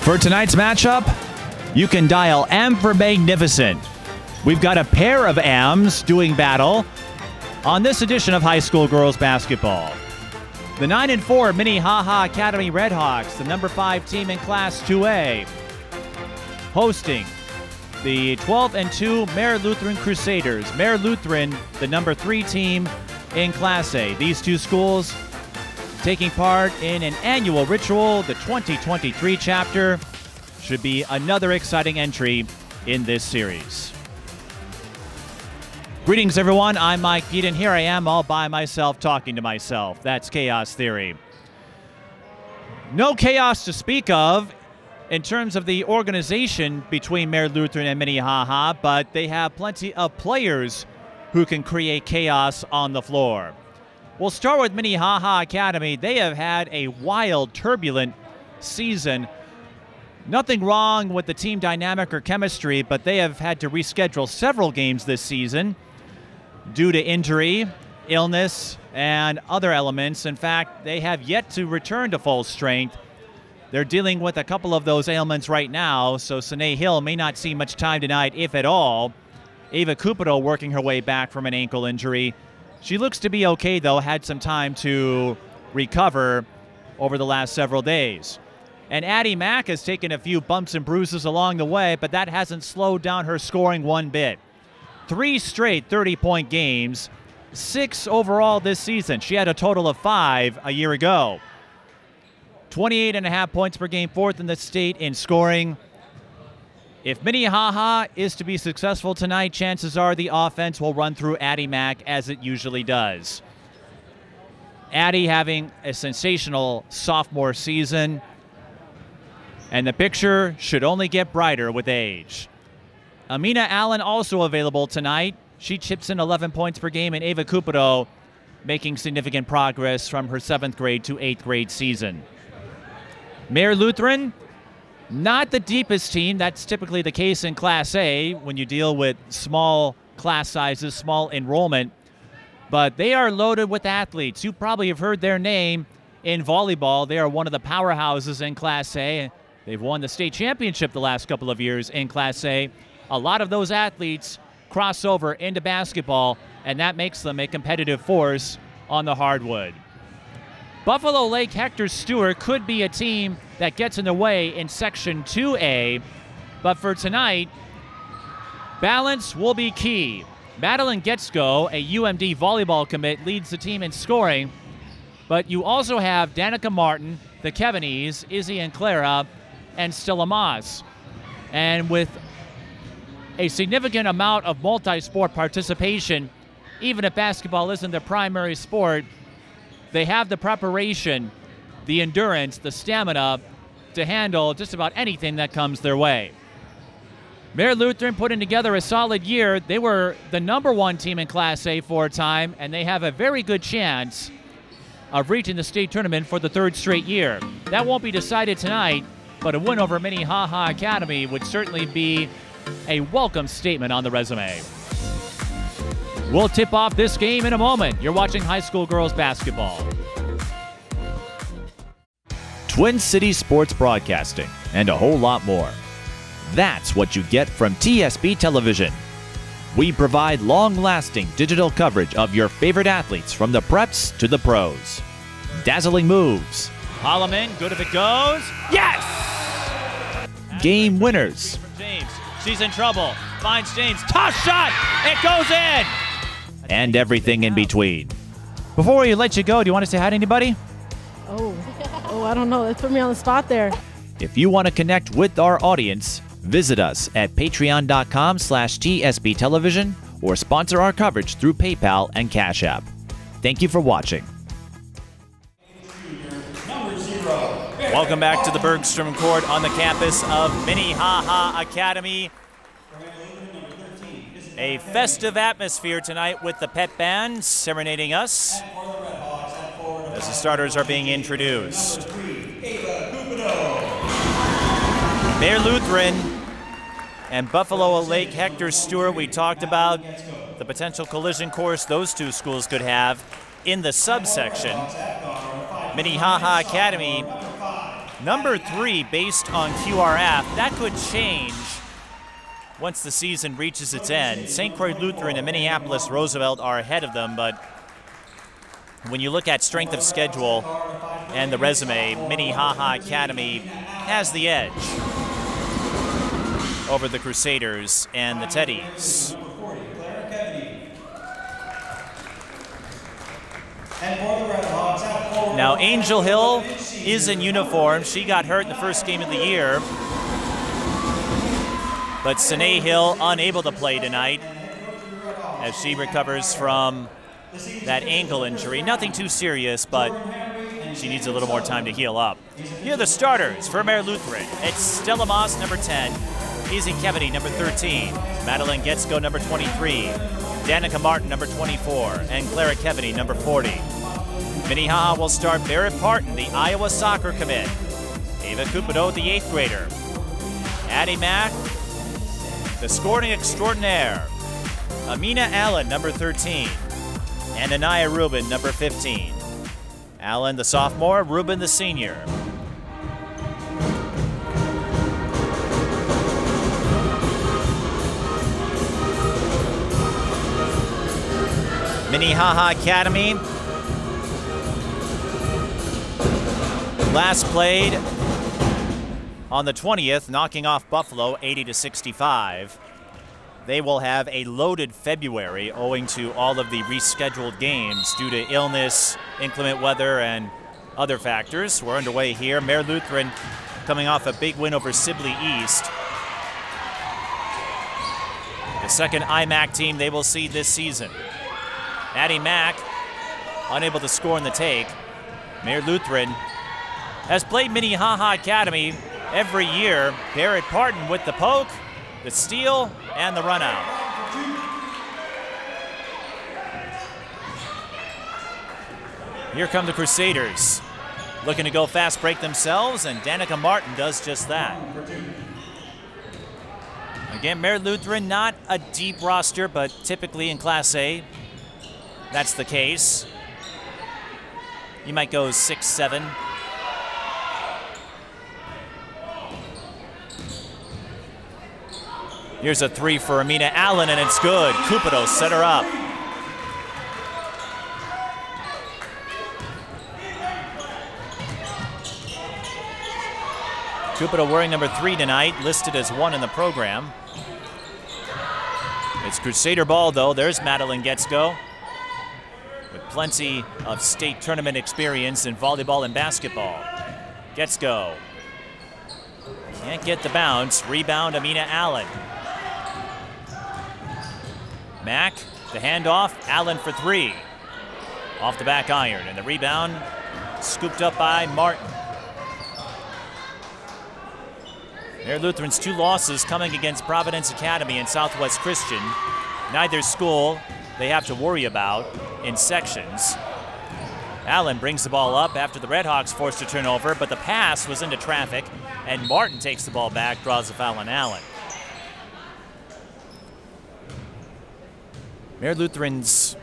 For tonight's matchup, you can dial M for Magnificent. We've got a pair of M's doing battle on this edition of high school girls basketball. The 9-4 Minnehaha Academy Redhawks, the number 5 team in Class 2A, hosting the 12-2 Mare Lutheran Crusaders. Mare Lutheran, the number 3 team in Class A. These two schools taking part in an annual ritual. The 2023 chapter should be another exciting entry in this series. Greetings, everyone. I'm Mike Pete, and here I am all by myself talking to myself. That's Chaos Theory. No chaos to speak of in terms of the organization between Mare Lutheran and Minnehaha, but they have plenty of players who can create chaos on the floor. We'll start with Minnehaha Academy. They have had a wild, turbulent season. Nothing wrong with the team dynamic or chemistry, but they have had to reschedule several games this season due to injury, illness, and other elements. In fact, they have yet to return to full strength. They're dealing with a couple of those ailments right now, so Sine Hill may not see much time tonight, if at all. Ava Cupido working her way back from an ankle injury. She looks to be okay, though, had some time to recover over the last several days. And Addi Mack has taken a few bumps and bruises along the way, but that hasn't slowed down her scoring one bit. 3 straight 30-point games, 6 overall this season. She had a total of 5 a year ago. 28.5 points per game, 4th in the state in scoring. If Minnehaha is to be successful tonight, chances are the offense will run through Addi Mack as it usually does. Addi having a sensational sophomore season, and the picture should only get brighter with age. Amina Allen also available tonight. She chips in 11 points per game, and Ava Cupido making significant progress from her 7th grade to 8th grade season. Mare Lutheran, not the deepest team. That's typically the case in Class A when you deal with small class sizes, small enrollment. But they are loaded with athletes. You probably have heard their name in volleyball. They are one of the powerhouses in Class A. They've won the state championship the last couple of years in Class A. A lot of those athletes cross over into basketball, and that makes them a competitive force on the hardwood. Buffalo Lake Hector Stewart could be a team that gets in the way in Section 2A, but for tonight, balance will be key. Madeline Guetzkow, a UMD volleyball commit, leads the team in scoring, but you also have Danica Martin, the Kevinese, Izzy and Clara, and Stella Maass. And with a significant amount of multi-sport participation, even if basketball isn't their primary sport, they have the preparation, the endurance, the stamina to handle just about anything that comes their way. Mare Lutheran putting together a solid year. They were the number 1 team in Class A for a time, and they have a very good chance of reaching the state tournament for the 3rd straight year. That won't be decided tonight, but a win over Minnehaha Academy would certainly be a welcome statement on the resume. We'll tip off this game in a moment. You're watching high school girls basketball. Twin City Sports Broadcasting and a whole lot more. That's what you get from TSB Television. We provide long-lasting digital coverage of your favorite athletes from the preps to the pros. Dazzling moves. Holloman, good if it goes. Yes! Game winners. She's in trouble. Finds James. Toss shot! It goes in! And everything in between. Before we let you go, do you want to say hi to anybody? Oh, I don't know. That put me on the spot there. If you want to connect with our audience, visit us at patreon.com/TSB Television or sponsor our coverage through PayPal and Cash App. Thank you for watching. Welcome back to the Bergstrom Court on the campus of Minnehaha Academy. A festive atmosphere tonight with the pep band serenading us as the starters are being introduced. Mare Lutheran and Buffalo Lake Hector Stewart. We talked about the potential collision course those two schools could have in the subsection. Minnehaha Academy number 3 based on QRF. That could change once the season reaches its end. St. Croix Lutheran and Minneapolis Roosevelt are ahead of them, but when you look at strength of schedule and the resume, Minnehaha Academy has the edge over the Crusaders and the Teddies. Now Angel Hill is in uniform. She got hurt in the first game of the year, but Sine Hill unable to play tonight as she recovers from that ankle injury. Nothing too serious, but she needs a little more time to heal up. Here are the starters for Mare Lutheran. It's Stella Maass, number 10. Izzy Kevedy, number 13. Madeline Guetzkow, number 23. Danica Martin, number 24. And Clara Kevedy, number 40. Minnehaha will start Barrett Parton, the Iowa soccer commit. Ava Cupido, the 8th grader. Addi Mack, the scoring extraordinaire. Amina Allen, number 13. And Anaya Rubin, number 15. Allen, the sophomore, Rubin, the senior. Minnehaha Academy last played on the 20th, knocking off Buffalo 80-65. They will have a loaded February owing to all of the rescheduled games due to illness, inclement weather, and other factors. We're underway here. Mare Lutheran coming off a big win over Sibley East. The second IMAC team they will see this season. Addi Mack unable to score in the take. Mare Lutheran has played Minnehaha Academy every year. Barrett Parton with the poke, the steal, and the run out. Here come the Crusaders, looking to go fast break themselves, and Danica Martin does just that. Again, Mare Lutheran, not a deep roster, but typically in Class A, that's the case. You might go 6-7. Here's a 3 for Amina Allen, and it's good. Cupido set her up. Cupido wearing number 3 tonight, listed as 1 in the program. It's Crusader ball, though. There's Madeline Guetzkow, with plenty of state tournament experience in volleyball and basketball. Guetzkow can't get the bounce. Rebound, Amina Allen. Mack, the handoff, Allen for 3. Off the back iron, and the rebound scooped up by Martin. Mare Lutheran's 2 losses coming against Providence Academy and Southwest Christian. Neither school they have to worry about in sections. Allen brings the ball up after the Redhawks forced a turnover, but the pass was into traffic, and Martin takes the ball back, draws the foul on Allen. Mare Lutheran's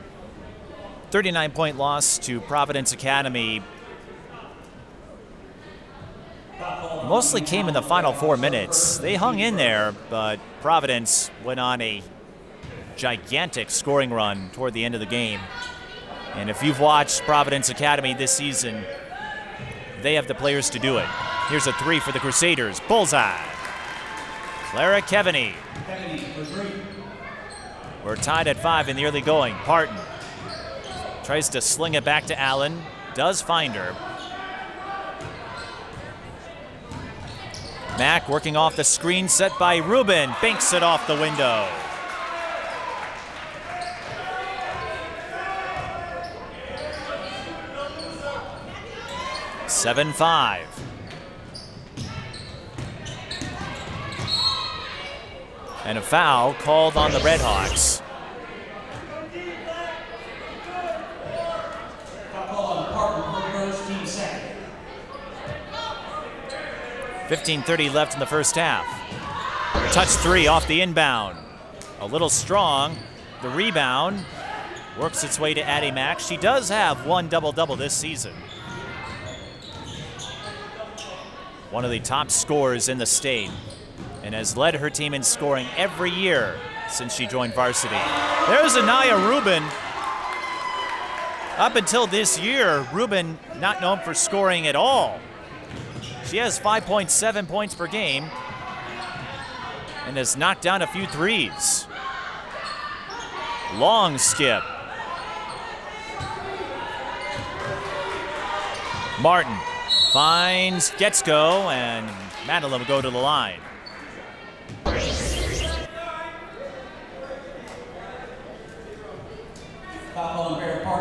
39-point loss to Providence Academy mostly came in the final 4 minutes. They hung in there, but Providence went on a gigantic scoring run toward the end of the game. And if you've watched Providence Academy this season, they have the players to do it. Here's a 3 for the Crusaders. Bullseye. Clara Kevedy. We're tied at 5 in the early going. Parton tries to sling it back to Allen. Does find her. Mack working off the screen set by Rubin. Banks it off the window. (7-5). And a foul called on the Redhawks. 15:30 left in the first half. Touch 3 off the inbound. A little strong. The rebound works its way to Addi Mack. She does have 1 double-double this season. one of the top scorers in the state, and has led her team in scoring every year since she joined varsity. There's Anaya Rubin. Up until this year, Rubin not known for scoring at all. She has 5.7 points per game and has knocked down a few threes. Long skip. Martin finds Guetzkow, and Madeline will go to the line.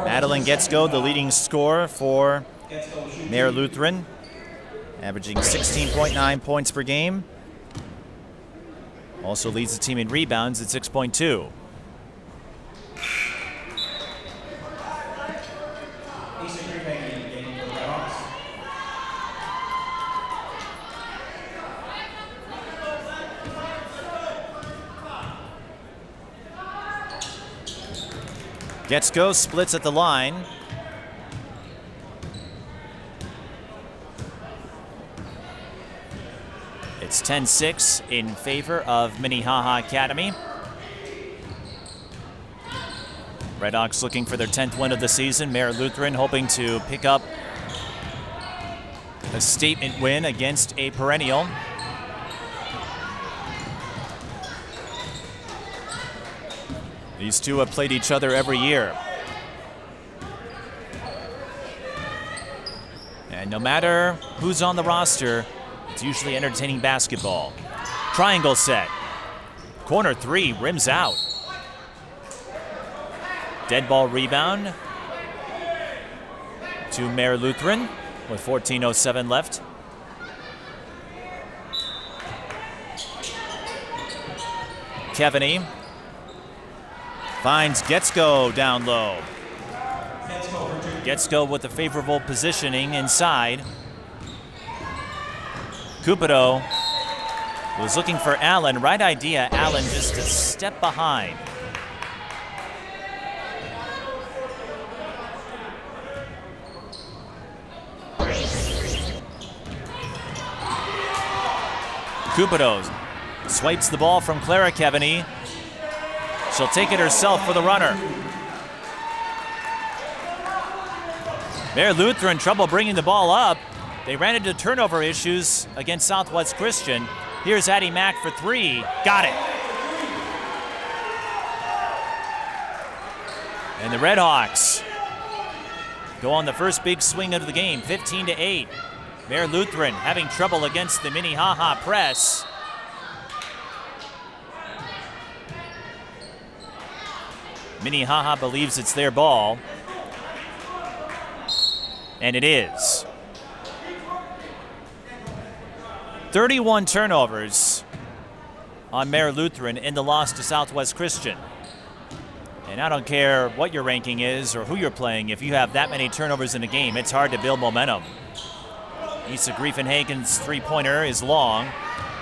Madeline Guetzkow, the leading scorer for Mayer Lutheran, averaging 16.9 points per game. Also leads the team in rebounds at 6.2. Guetzkow splits at the line. It's 10-6 in favor of Minnehaha Academy. Redhawks looking for their 10th win of the season. Mayer Lutheran hoping to pick up a statement win against a perennial. These two have played each other every year. And no matter who's on the roster, it's usually entertaining basketball. Triangle set. Corner three, rims out. Dead ball rebound to Mayer Lutheran with 14:07 left. Kevany finds Guetzkow down low. Guetzkow with the favorable positioning inside. Cupido was looking for Allen. Right idea, Allen just a step behind. Cupido swipes the ball from Clara Kevany. She'll take it herself for the runner. Mayer Lutheran trouble bringing the ball up. They ran into turnover issues against Southwest Christian. Here's Addi Mack for three. Got it. And the Redhawks go on the first big swing of the game, 15-8. Mayer Lutheran having trouble against the Minnehaha press. Minnehaha believes it's their ball. And it is. 31 turnovers on Mayer Lutheran in the loss to Southwest Christian. And I don't care what your ranking is or who you're playing, if you have that many turnovers in a game, it's hard to build momentum. Issa Griefenhagen's three-pointer is long.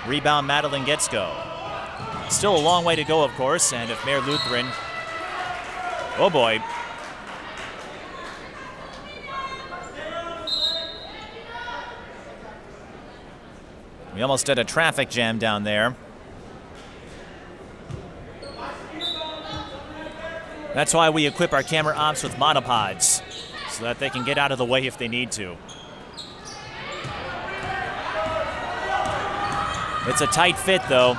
Rebound Madeline Guetzkow. Still a long way to go, of course, and if Mayer Lutheran, oh boy. We almost had a traffic jam down there. That's why we equip our camera ops with monopods, so that they can get out of the way if they need to. It's a tight fit, though.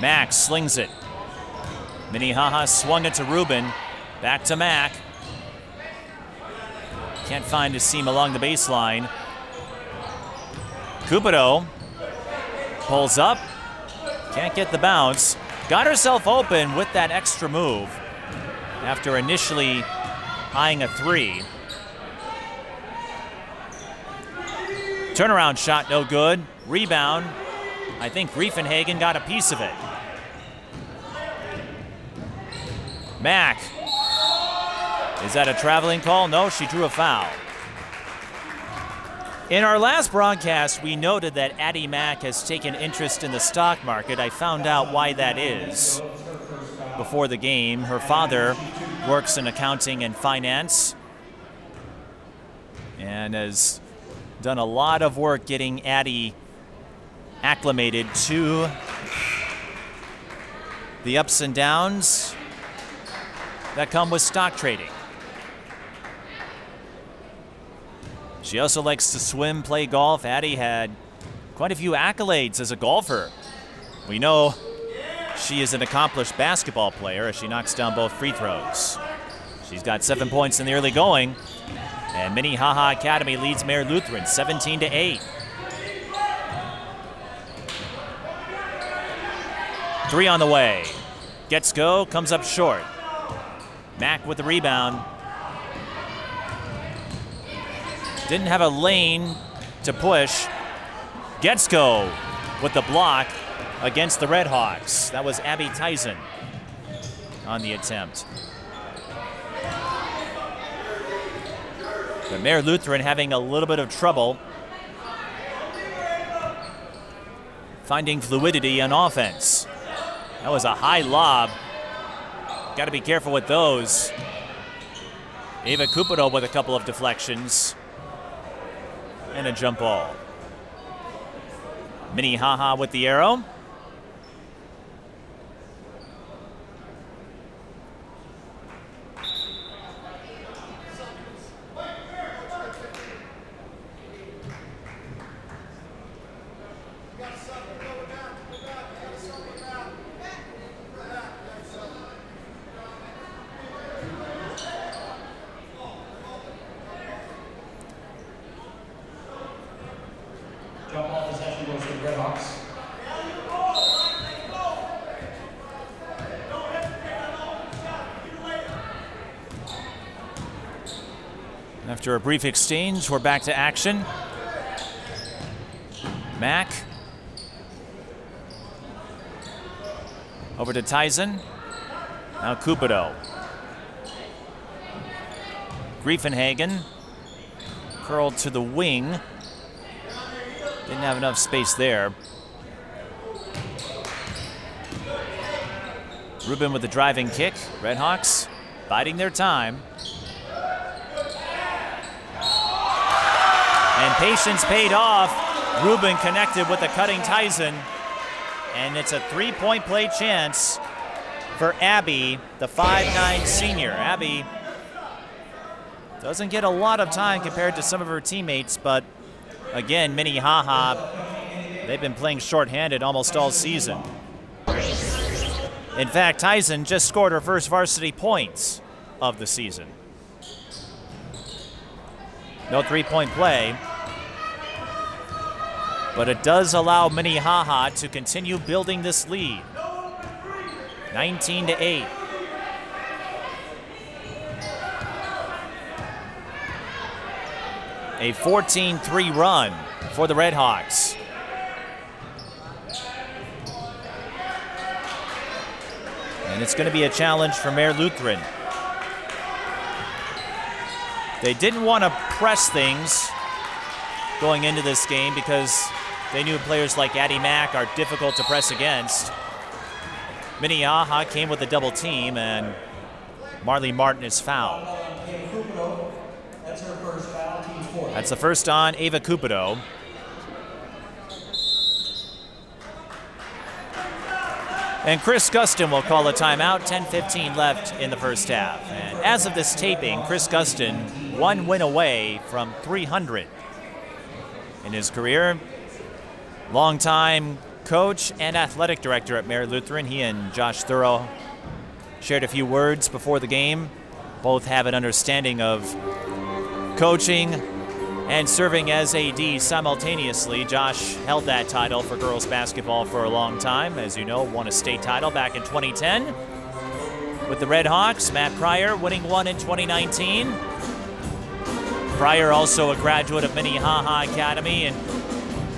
Mack slings it. Minnehaha swung it to Rubin. Back to Mack. Can't find a seam along the baseline. Cupido pulls up. Can't get the bounce. Got herself open with that extra move after initially eyeing a three. Turnaround shot, no good. Rebound. I think Griefenhagen got a piece of it. Mack. Is that a traveling call? No, she drew a foul. In our last broadcast, we noted that Addi Mack has taken interest in the stock market. I found out why that is before the game. Her father works in accounting and finance. and has done a lot of work getting Addi acclimated to the ups and downs that come with stock trading. She also likes to swim, play golf. Addi had quite a few accolades as a golfer. We know she is an accomplished basketball player as she knocks down both free throws. She's got 7 points in the early going, and Minnehaha Academy leads Mayer Lutheran 17-8. 3 on the way. Guetzkow comes up short. Mack with the rebound. Didn't have a lane to push. Guetzkow with the block against the Redhawks. That was Abby Tyson on the attempt. But Mayer Lutheran having a little bit of trouble finding fluidity on offense. That was a high lob. Got to be careful with those. Ava Cupido with a couple of deflections and a jump ball. Minnehaha with the arrow. After a brief exchange, we're back to action. Mack. Over to Tyson. Now Cupido. Griefenhagen. Curled to the wing. Didn't have enough space there. Rubin with the driving kick. Redhawks biding their time. And patience paid off. Rubin connected with the cutting Tyson. And it's a three-point play chance for Abby, the 5'9" senior. Abby doesn't get a lot of time compared to some of her teammates, but again, Minnehaha, they've been playing shorthanded almost all season. In fact, Tyson just scored her first varsity points of the season. No three-point play, but it does allow Minnehaha to continue building this lead. 19-8. A 14-3 run for the Redhawks. And it's going to be a challenge for Mayer Lutheran. They didn't want to press things going into this game because they knew players like Addi Mack are difficult to press against. Minnehaha came with a double team, and Marley Martin is fouled. That's her first foul, team 4. That's the first on Ava Cupido. And Chris Gustin will call a timeout. 10:15 left in the first half. And as of this taping, Chris Gustin 1 win away from 300 in his career. Longtime coach and athletic director at Mayer Lutheran. He and Josh Thorough shared a few words before the game. Both have an understanding of coaching and serving as AD simultaneously. Josh held that title for girls basketball for a long time. As you know, won a state title back in 2010 with the Redhawks. Matt Pryor winning one in 2019. Pryor also a graduate of Minnehaha Academy, and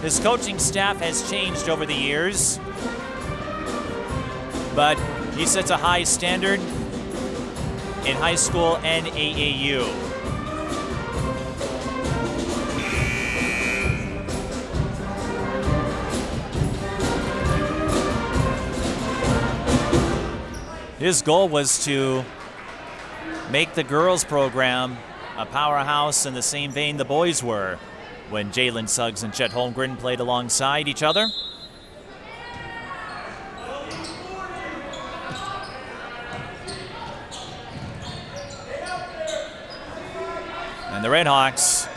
his coaching staff has changed over the years, but he sets a high standard in high school and AAU. His goal was to make the girls program a powerhouse in the same vein the boys were when Jalen Suggs and Chet Holmgren played alongside each other. And the Redhawks,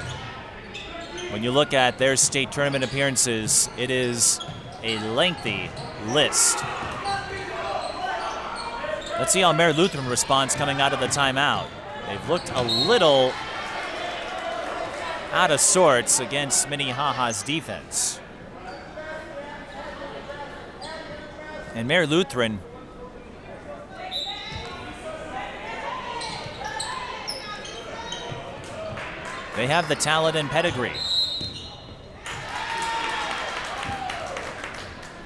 when you look at their state tournament appearances, it is a lengthy list. Let's see how Mare Lutheran responds coming out of the timeout. They've looked a little out of sorts against Minnehaha's defense. And Mare Lutheran they have the talent and pedigree.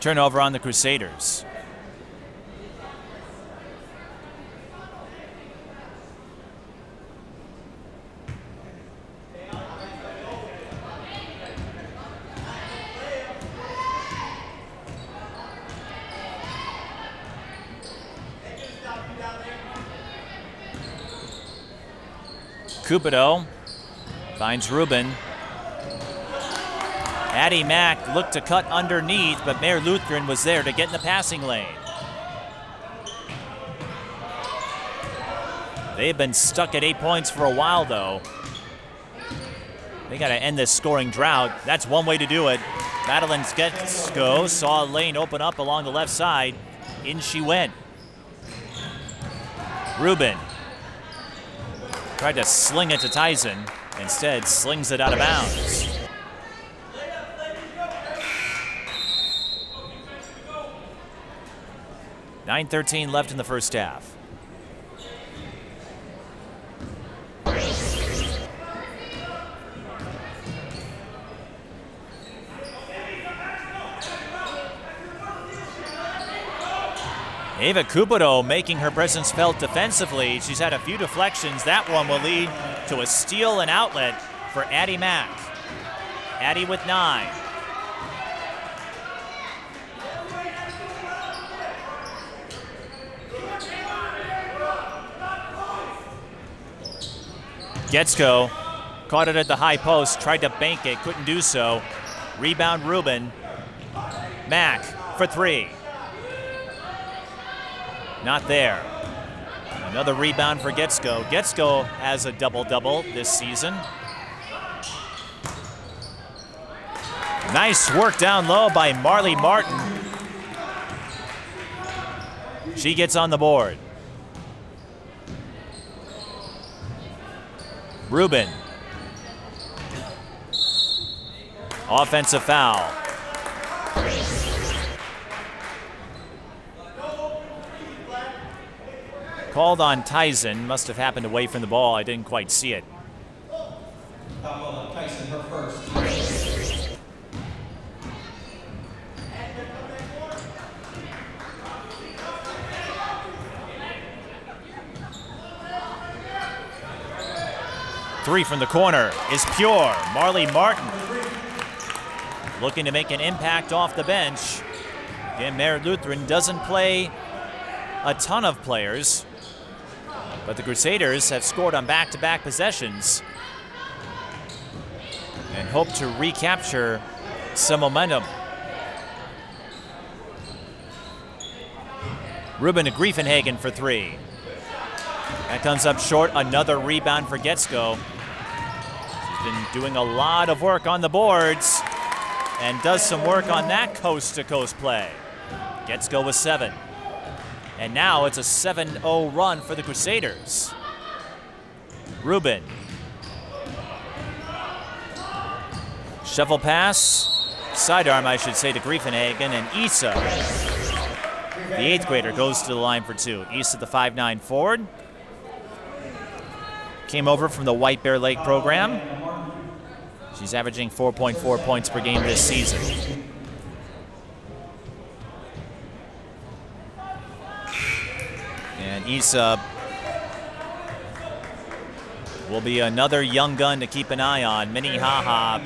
Turnover on the Crusaders. Cupido finds Rubin. Addi Mack looked to cut underneath, but Mare Lutheran was there to get in the passing lane. They've been stuck at 8 points for a while, though. They got to end this scoring drought. That's one way to do it. Madeline Guetzkow saw a lane open up along the left side. In she went. Rubin tried to sling it to Tyson. Instead, slings it out of bounds. .9:13 left in the first half. Ava Cupido making her presence felt defensively. She's had a few deflections. That one will lead to a steal and outlet for Addi Mack. Addi with 9. Guetzkow caught it at the high post, tried to bank it, couldn't do so. Rebound Rubin. Mack for 3. Not there. Another rebound for Guetzkow. Guetzkow has a double-double this season. Nice work down low by Marley Martin. She gets on the board. Rubin. Offensive foul. Called on Tyson. Must have happened away from the ball. I didn't quite see it. Tyson, her first. 3 from the corner is pure. Marley Martin looking to make an impact off the bench. Again, Mare Lutheran doesn't play a ton of players, but the Crusaders have scored on back-to-back possessions and hope to recapture some momentum. Rubin to Griefenhagen for 3. That comes up short. Another rebound for Guetzkow. She's been doing a lot of work on the boards and does some work on that coast-to-coast play. Guetzkow with 7. And now it's a 7-0 run for the Crusaders. Rubin. Shovel pass. Sidearm, I should say, to Griefenhagen. And Issa, the 8th grader, goes to the line for 2. Issa, the 5'9" forward. Came over from the White Bear Lake program. She's averaging 4.4 points per game this season. And Issa will be another young gun to keep an eye on. Minnehaha,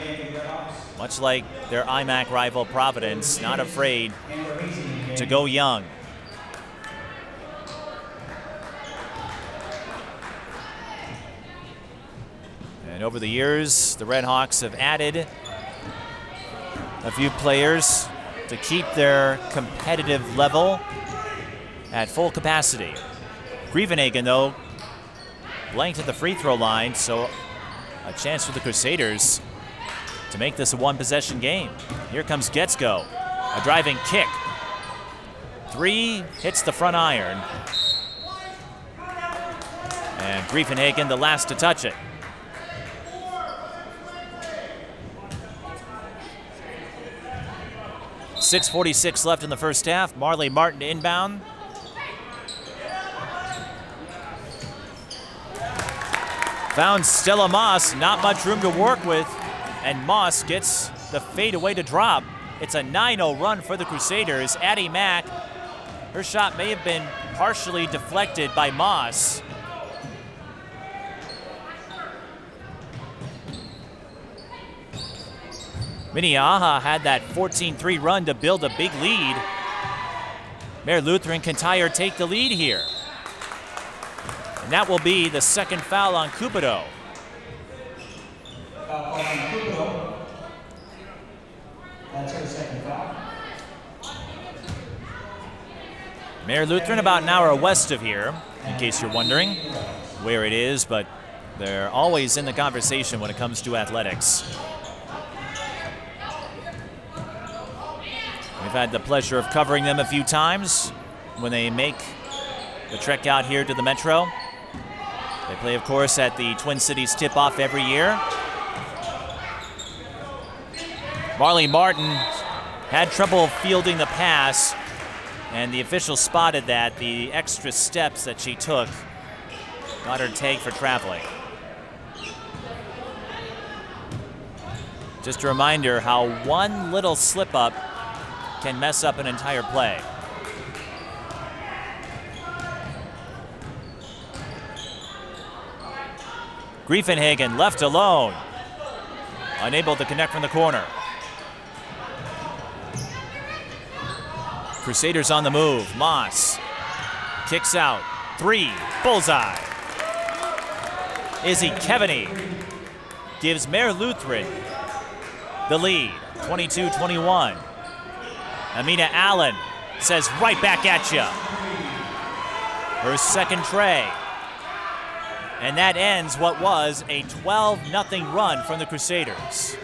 much like their IMAC rival Providence, not afraid to go young. And over the years, the Red Hawks have added a few players to keep their competitive level at full capacity. Grievenhagen, though, blanked at the free throw line, so a chance for the Crusaders to make this a one-possession game. Here comes Guetzkow, a driving kick. 3 hits the front iron. And Grievenhagen, the last to touch it. .646 left in the first half. Marley Martin inbound. Found Stella Maass, not much room to work with, and Maass gets the fadeaway to drop. It's a 9-0 run for the Crusaders. Addi Mack, her shot may have been partially deflected by Maass. Minnehaha had that 14-3 run to build a big lead. Mayor Lutheran can tie or take the lead here. And that will be the second foul on Cupido. Foul on Cupido. That's her second foul. Mayor Lutheran about an hour west of here, in case you're wondering where it is, but they're always in the conversation when it comes to athletics. We've had the pleasure of covering them a few times when they make the trek out here to the Metro. They play, of course, at the Twin Cities tip-off every year. Marley Martin had trouble fielding the pass, and the official spotted that. The extra steps that she took got her tagged for traveling. Just a reminder how one little slip-up can mess up an entire play. Grievenhagen left alone, unable to connect from the corner. Crusaders on the move. Maass kicks out. 3, bullseye. Izzy Kevany gives Mayor Lutheran the lead, 22-21. Amina Allen says right back at ya. Her second tray. And that ends what was a 12-0 run from the Crusaders.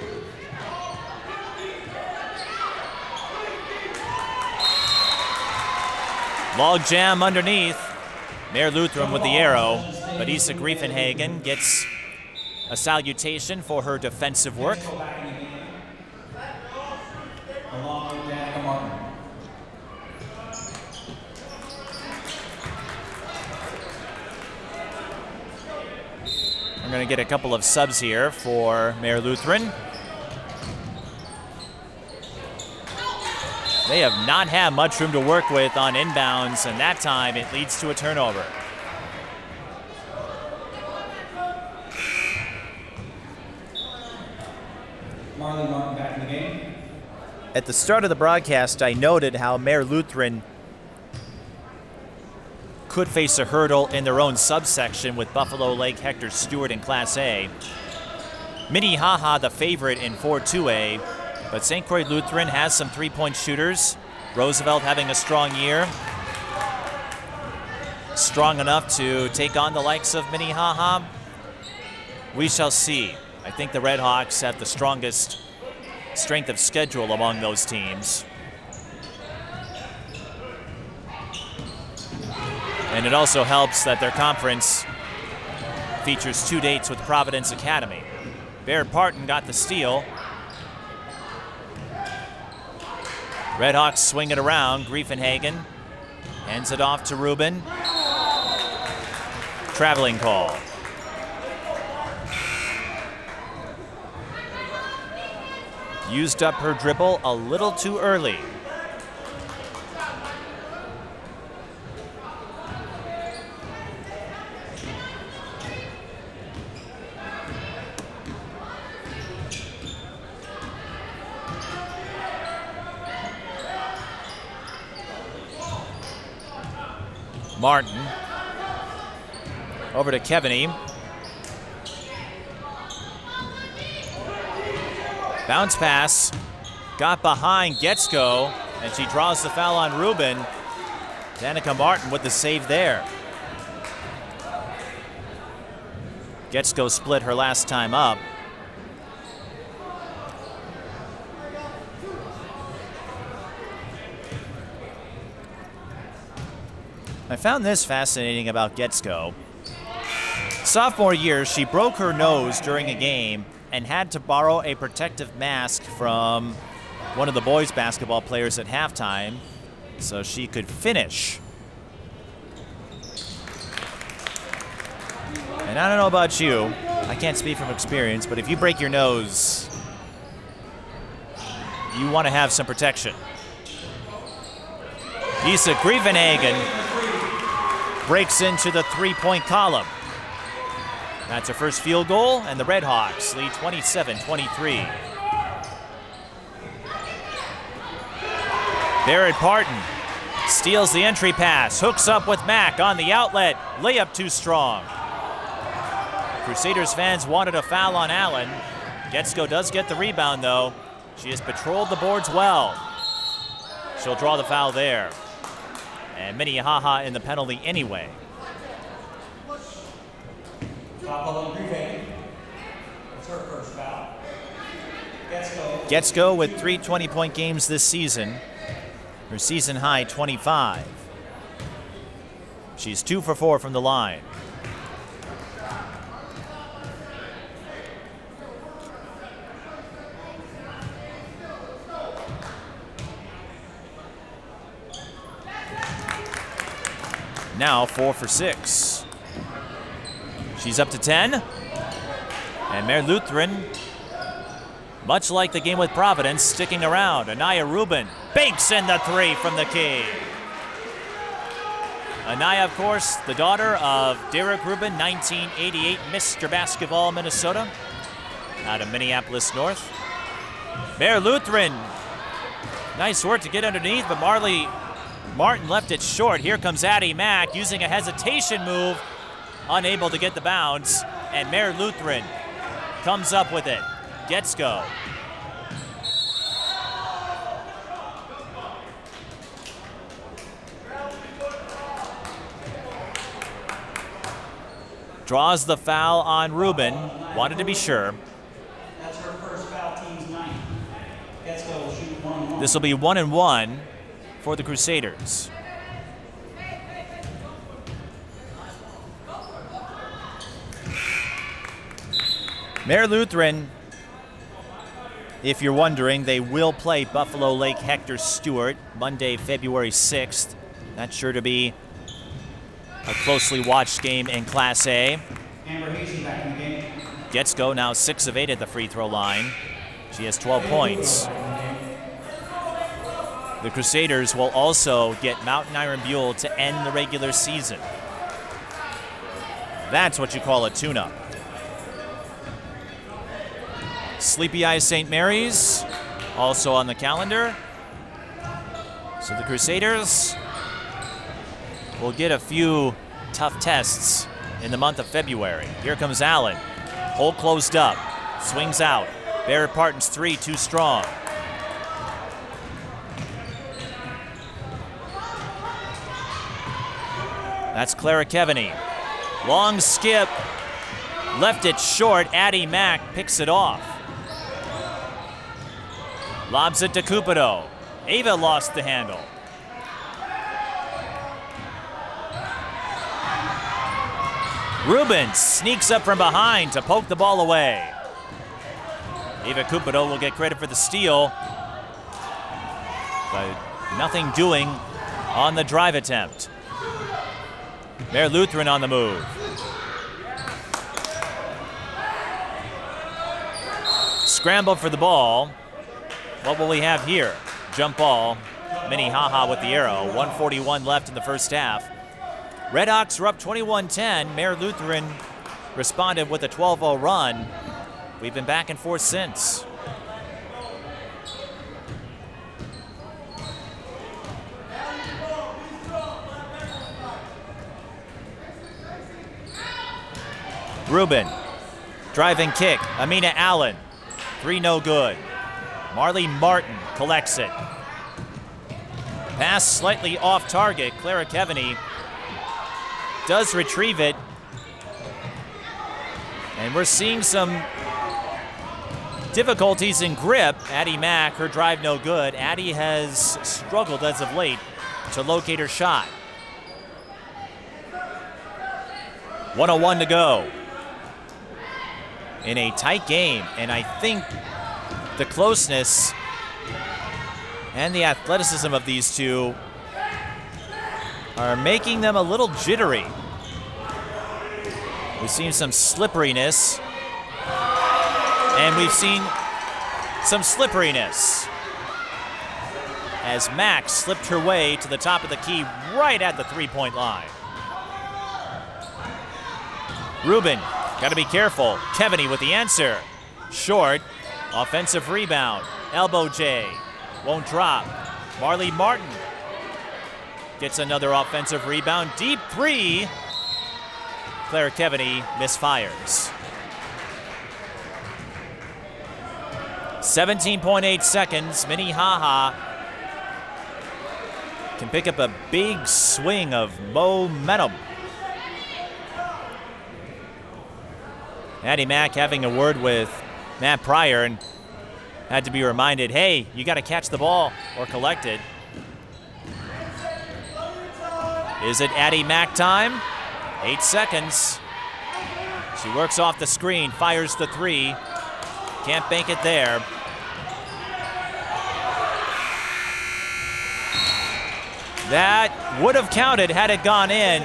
Log jam underneath. Mayor Lutheran with the arrow, but Isa Grievenhagen gets a salutation for her defensive work. We're going to get a couple of subs here for Mayor Lutheran. They have not had much room to work with on inbounds, and that time it leads to a turnover. Marley Martin back in the game. At the start of the broadcast, I noted how Mayor Lutheran could face a hurdle in their own subsection with Buffalo Lake, Hector Stewart in Class A. Minnehaha, the favorite in 4-2A, but St. Croix Lutheran has some three-point shooters. Roosevelt having a strong year. Strong enough to take on the likes of Minnehaha. We shall see. I think the Red Hawks have the strongest strength of schedule among those teams. And it also helps that their conference features 2 dates with Providence Academy. Baird Parton got the steal. Red Hawks swing it around. Grievenhagen hands it off to Rubin. Traveling call. Used up her dribble a little too early. Martin over to Kevany. Bounce pass, got behind Guetzkow, and she draws the foul on Rubin. Danica Martin with the save there. Guetzkow split her last time up. I found this fascinating about Guetzkow. Sophomore year, she broke her nose during a game and had to borrow a protective mask from one of the boys basketball players at halftime so she could finish. And I don't know about you, I can't speak from experience, but if you break your nose, you want to have some protection. Isa Grievenhagen breaks into the three-point column. That's her first field goal, and the Redhawks lead 27-23. Barrett Parton steals the entry pass, hooks up with Mack on the outlet, layup too strong. Crusaders fans wanted a foul on Allen. Guetzkow does get the rebound though. She has patrolled the boards well. She'll draw the foul there. And Minnehaha in the penalty anyway. That's her first foul. Guetzkow with 3 20-point games this season. Her season high 25. She's 2 for 4 from the line. Now 4 for 6. She's up to 10. And Mare Lutheran, much like the game with Providence, sticking around. Anaya Rubin banks in the 3 from the key. Anaya, of course, the daughter of Derek Rubin, 1988 Mr. Basketball Minnesota, out of Minneapolis North. Mare Lutheran, nice work to get underneath, but Martin left it short. Here comes Addi Mack using a hesitation move, unable to get the bounce, and Mare Lutheran comes up with it. Guetzkow. Draws the foul on Rubin. Wanted to be sure. That's her first foul, team's 9. Guetzkow will shoot 1-1. This will be 1-1 for the Crusaders. Mare Lutheran, if you're wondering, they will play Buffalo Lake Hector Stewart Monday, February 6th. That's sure to be a closely watched game in Class A. Amber Hazen back in the game. Guetzkow now 6 of 8 at the free throw line. She has 12 points. The Crusaders will also get Mountain Iron Buell to end the regular season. That's what you call a tune-up. Sleepy Eye St. Mary's, also on the calendar. So the Crusaders will get a few tough tests in the month of February. Here comes Allen. Hole closed up, swings out. Barrett Parton's 3 too strong. That's Clara Keveney. Long skip, left it short. Addi Mack picks it off. Lobs it to Cupido. Ava lost the handle. Rubin sneaks up from behind to poke the ball away. Ava Cupido will get credit for the steal, but nothing doing on the drive attempt. Mare Lutheran on the move. Scramble for the ball. What will we have here? Jump ball. Minnehaha with the arrow. 1:41 left in the first half. Redhawks are up 21-10. Mare Lutheran responded with a 12-0 run. We've been back and forth since. Rubin, driving kick. Amina Allen, 3 no good. Marley Martin collects it. Pass slightly off target. Clara Kevaney does retrieve it. And we're seeing some difficulties in grip. Addi Mack, her drive no good. Addi has struggled as of late to locate her shot. 1:01 to go in a tight game, and I think the closeness and the athleticism of these two are making them a little jittery. We've seen some slipperiness, and we've seen some slipperiness as Mack slipped her way to the top of the key right at the three-point line. Rubin, got to be careful. Kevaney with the answer. Short, offensive rebound. Elbow J, won't drop. Marley Martin gets another offensive rebound. Deep three. Clara Kevaney misfires. 17.8 seconds. Minnehaha can pick up a big swing of momentum. Addi Mack having a word with Matt Pryor and had to be reminded, hey, you got to catch the ball or collect it. Is it Addi Mack time? 8 seconds. She works off the screen, fires the three. Can't bank it there. That would have counted had it gone in,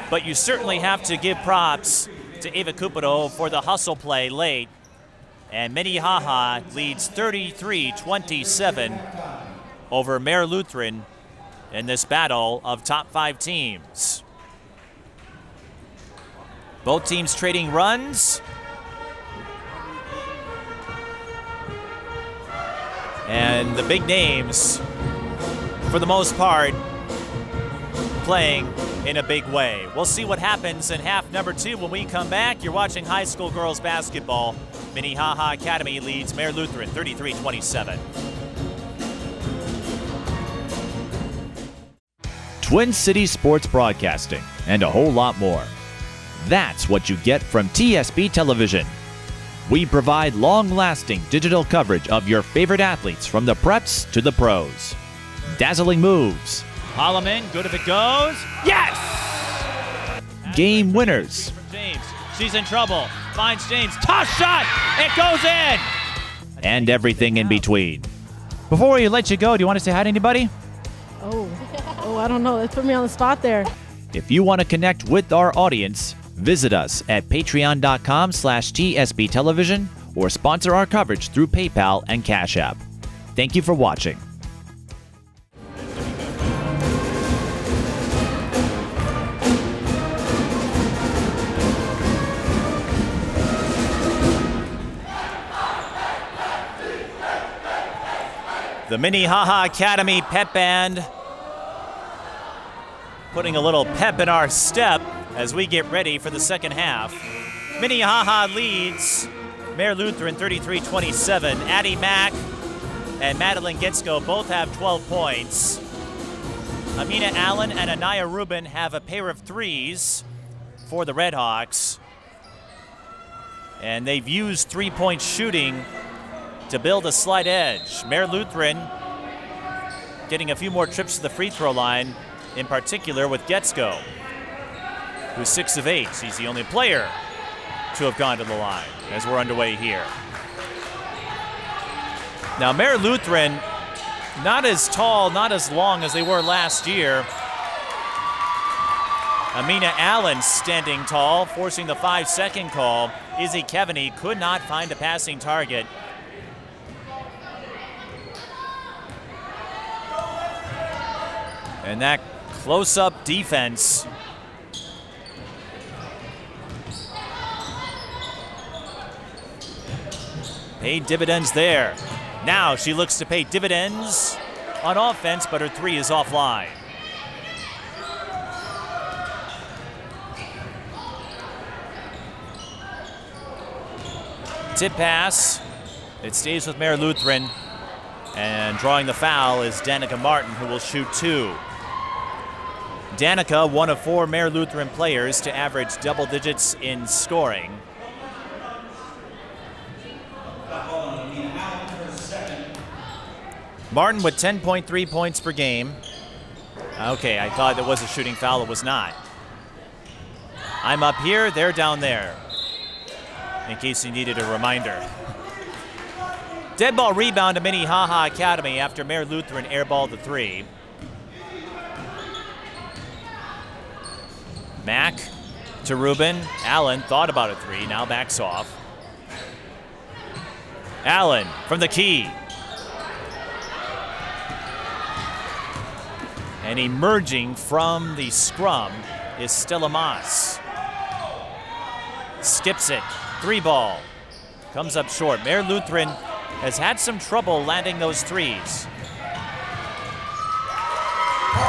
but you certainly have to give props to Eva Cupido for the hustle play late. And Minnehaha leads 33-27 over Mare Lutheran in this battle of top 5 teams. Both teams trading runs. And the big names, for the most part, playing in a big way. We'll see what happens in half number 2 when we come back. You're watching high school girls basketball. Minnehaha Academy leads Mare Lutheran 33-27. Twin Cities Sports Broadcasting, and a whole lot more. That's what you get from TSP Television. We provide long-lasting digital coverage of your favorite athletes from the preps to the pros. Dazzling moves. Holloman, good if it goes. Yes! Game winners. From James. She's in trouble. Finds James. Toss shot! It goes in! And everything in between. Before we let you go, do you want to say hi to anybody? Oh, I don't know. That put me on the spot there. If you want to connect with our audience, visit us at patreon.com/TSP Television or sponsor our coverage through PayPal and Cash App. Thank you for watching. The Minnehaha Academy pep band putting a little pep in our step as we get ready for the second half. Minnehaha leads Mare Lutheran 33-27. Addi Mack and Madeline Guetzkow both have 12 points. Amina Allen and Anaya Rubin have a pair of threes for the Redhawks. And they've used three-point shooting to build a slight edge. Mare Lutheran getting a few more trips to the free throw line, in particular with Guetzkow, who's 6 of 8. She's the only player to have gone to the line as we're underway here. Now Mare Lutheran, not as tall, not as long as they were last year. Amina Allen standing tall, forcing the 5-second call. Izzy Kevaney could not find a passing target. And that close-up defense paid dividends there. Now she looks to pay dividends on offense, but her three is offline. Tip pass. It stays with Mare Lutheran. And drawing the foul is Danica Martin, who will shoot 2. Danica, one of 4 Mare Lutheran players to average double digits in scoring. Martin with 10.3 points per game. Okay, I thought it was a shooting foul. It was not. I'm up here, they're down there, in case you needed a reminder. Dead ball rebound to Minnehaha Academy after Mare Lutheran airballed the 3. Mack to Rubin. Allen thought about a 3, now backs off. Allen from the key. And emerging from the scrum is Stella Maass. Skips it, 3 ball. Comes up short. Mare Lutheran has had some trouble landing those 3s.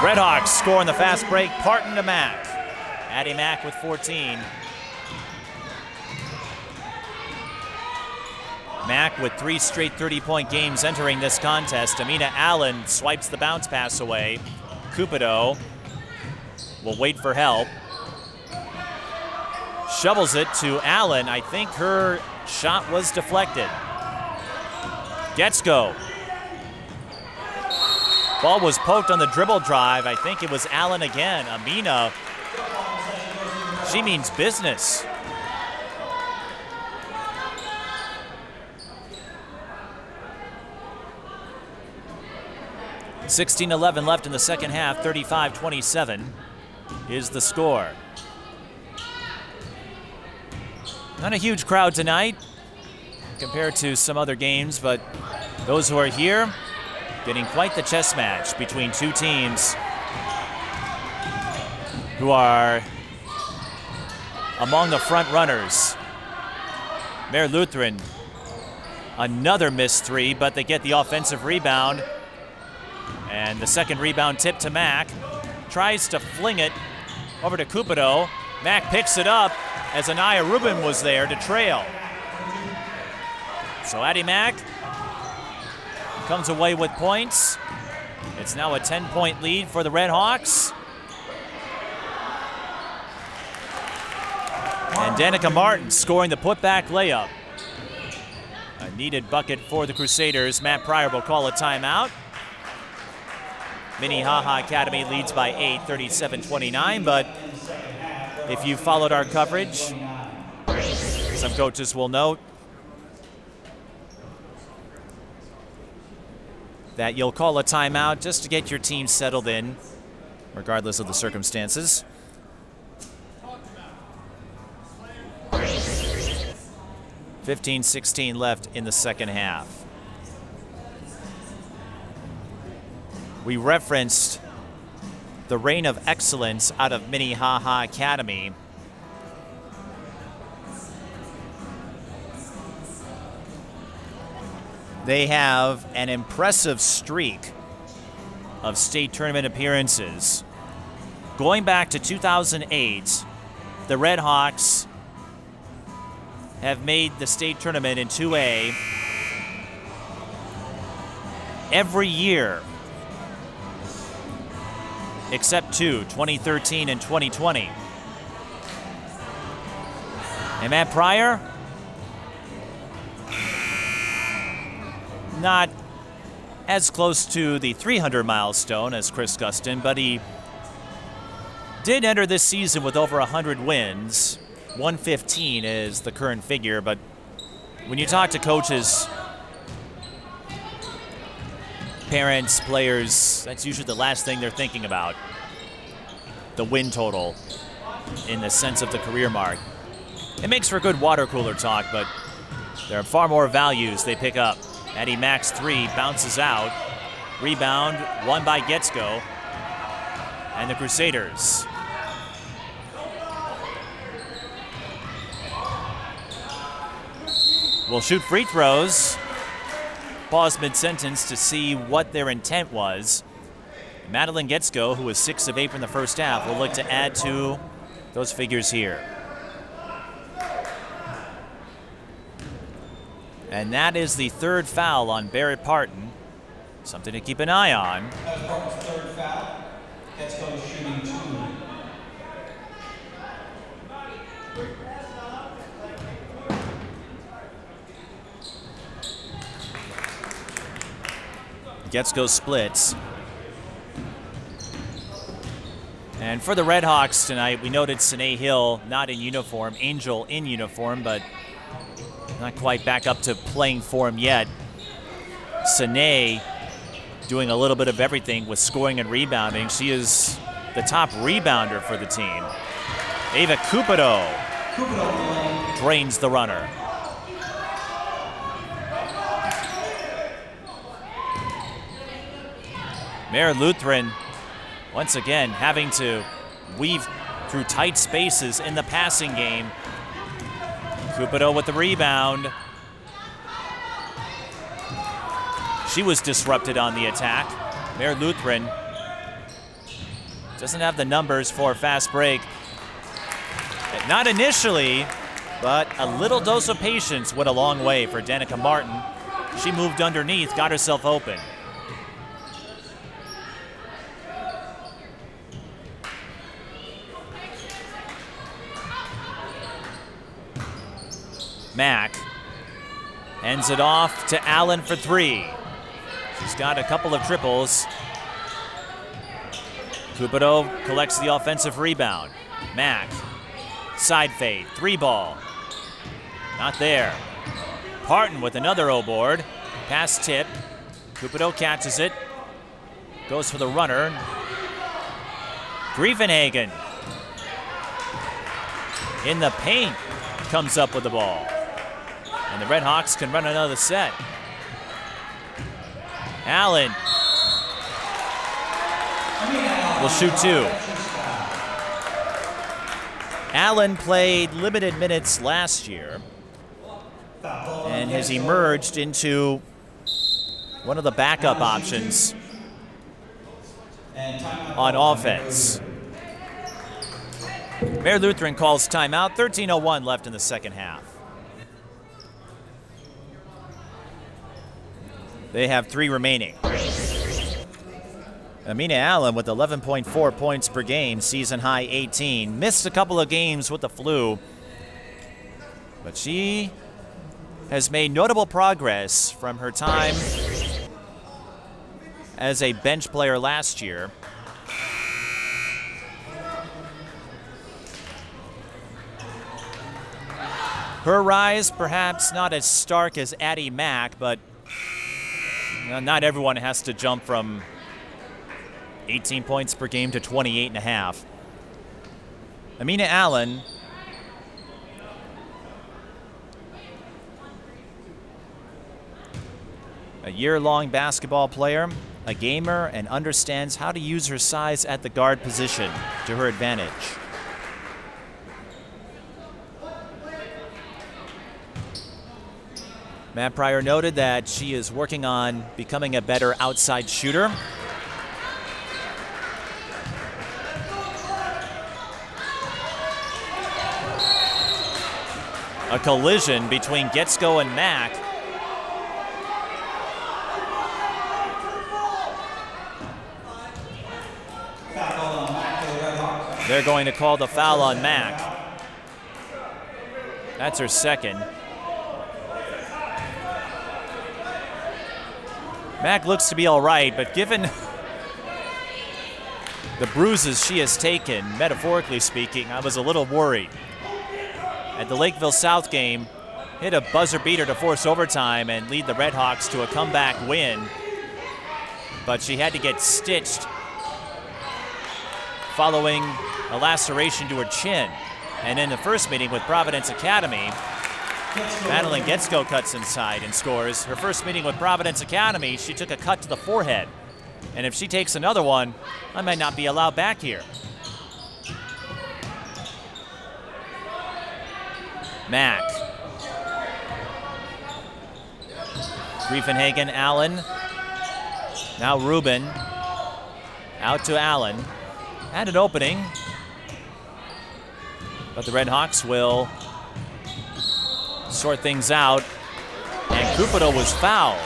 Redhawks score on the fast break. Parton to Mack. Addi Mack with 14. Mack with 3 straight 30-point games entering this contest. Amina Allen swipes the bounce pass away. Cupido will wait for help. Shovels it to Allen. I think her shot was deflected. Guetzkow. Ball was poked on the dribble drive. I think it was Allen again. Amina, she means business. .11 left in the second half, 35-27 is the score. Not a huge crowd tonight compared to some other games, but those who are here getting quite the chess match between 2 teams who are among the front runners. Mare Lutheran, another missed 3, but they get the offensive rebound. And the second rebound tip to Mack. Tries to fling it over to Cupido. Mack picks it up as Anaya Rubin was there to trail. So Addi Mack comes away with points. It's now a 10-point lead for the Redhawks. And Danica Martin scoring the putback layup. A needed bucket for the Crusaders. Matt Pryor will call a timeout. Minnehaha Academy leads by 8, 37-29, but if you followed our coverage, some coaches will note that you'll call a timeout just to get your team settled in, regardless of the circumstances. .16 left in the second half. We referenced the reign of excellence out of Minnehaha Academy. They have an impressive streak of state tournament appearances. Going back to 2008, the Redhawks have made the state tournament in 2A every year except 2, 2013 and 2020. And Matt Pryor, not as close to the 300 milestone as Chris Gustin, but he did enter this season with over 100 wins. 115 is the current figure, but when you talk to coaches, parents, players, that's usually the last thing they're thinking about. The win total in the sense of the career mark. It makes for good water cooler talk, but there are far more values they pick up. Addi Mack's 3 bounces out. Rebound won by Guetzkow and the Crusaders. Will shoot free throws. Pause mid-sentence to see what their intent was. Madeline Guetzkow, who was 6 of 8 from the first half, will look to add to those figures here. And that is the 3rd foul on Barrett Parton. Something to keep an eye on. That was Barton's third foul. Guetzkow shooting 2. Guetzkow splits. And for the Red Hawks tonight, we noted Sine Hill not in uniform, Angel in uniform, but not quite back up to playing form yet. Sine doing a little bit of everything with scoring and rebounding. She is the top rebounder for the team. Ava Cupido drains the runner. Mayor Lutheran, once again, having to weave through tight spaces in the passing game. Cupido with the rebound. She was disrupted on the attack. Mayor Lutheran doesn't have the numbers for a fast break. Not initially, but a little dose of patience went a long way for Danica Martin. She moved underneath, got herself open. Mack hands it off to Allen for 3. She's got a couple of triples. Cupido collects the offensive rebound. Mack, side fade, 3-ball. Not there. Parton with another O-board. Pass tip. Cupido catches it. Goes for the runner. Griefenhagen in the paint comes up with the ball. And the Red Hawks can run another set. Allen will shoot 2. Allen played limited minutes last year and has emerged into one of the backup options on offense. Mayor Lutheran calls timeout. 13:01 left in the second half. They have 3 remaining. Amina Allen with 11.4 points per game, season high 18. Missed a couple of games with the flu, but she has made notable progress from her time as a bench player last year. Her rise perhaps not as stark as Addi Mack, but not everyone has to jump from 18 points per game to 28.5. Amina Allen a year-long basketball player, a gamer, and understands how to use her size at the guard position to her advantage. Matt Pryor noted that she is working on becoming a better outside shooter. A collision between Guetzkow and Mack. They're going to call the foul on Mack. That's her second. Mack looks to be all right, but given the bruises she has taken, metaphorically speaking, I was a little worried. At the Lakeville South game, hit a buzzer beater to force overtime and lead the Red Hawks to a comeback win, but she had to get stitched following a laceration to her chin. And in the first meeting with Providence Academy, Madeline Guetzkow cuts inside and scores. Her first meeting with Providence Academy, she took a cut to the forehead. And if she takes another one, I might not be allowed back here. Mack. Griefenhagen, Allen. Now Rubin. Out to Allen. Had an opening. But the Red Hawks will sort things out, and Cupido was fouled.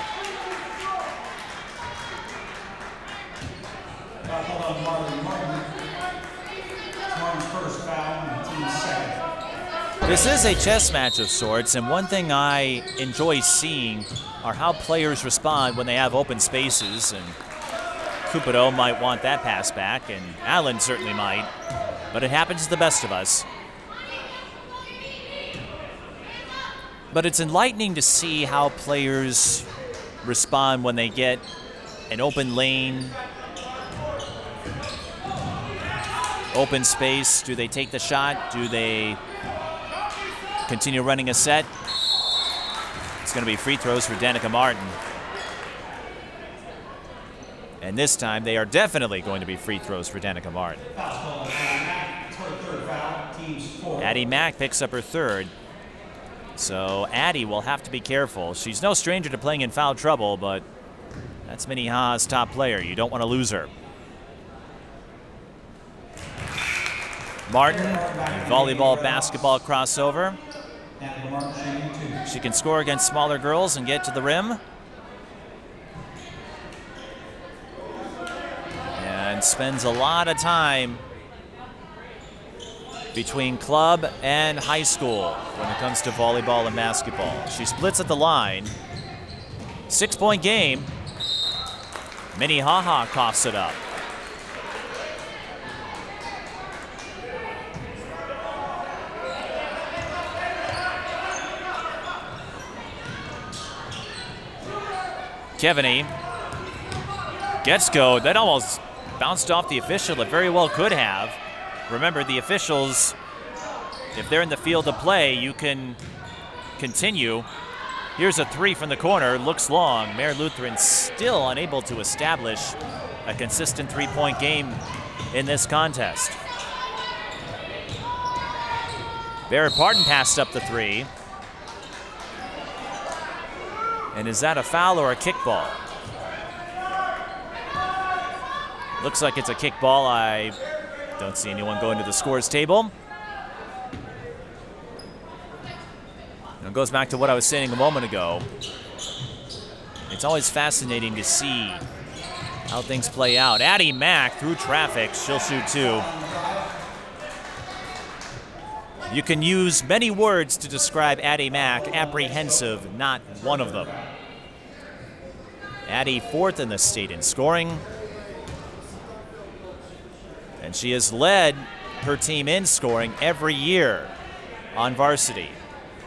This is a chess match of sorts, and one thing I enjoy seeing are how players respond when they have open spaces, and Cupido might want that pass back, and Allen certainly might, but it happens to the best of us. But it's enlightening to see how players respond when they get an open lane, open space. Do they take the shot? Do they continue running a set? It's going to be free throws for Danica Martin. And this time they are definitely going to be free throws for Danica Martin. Addi Mack picks up her third. So Addi will have to be careful. She's no stranger to playing in foul trouble, but that's Minnehaha's top player. You don't want to lose her. Martin, volleyball, basketball crossover. She can score against smaller girls and get to the rim. And spends a lot of time between club and high school when it comes to volleyball and basketball. She splits at the line. 6-point game. Minnehaha coughs it up. Kevany. Guetzkow, that almost bounced off the official. It very well could have. Remember, the officials, if they're in the field of play, you can continue. Here's a three from the corner, looks long. Mare Lutheran still unable to establish a consistent three-point game in this contest. Barrett Parton passed up the three. And is that a foul or a kickball? Looks like it's a kickball. I don't see anyone going to the scores table. It goes back to what I was saying a moment ago. It's always fascinating to see how things play out. Addi Mack through traffic. She'll shoot two. You can use many words to describe Addi Mack. Apprehensive, not one of them. Addi fourth in the state in scoring. And she has led her team in scoring every year on varsity,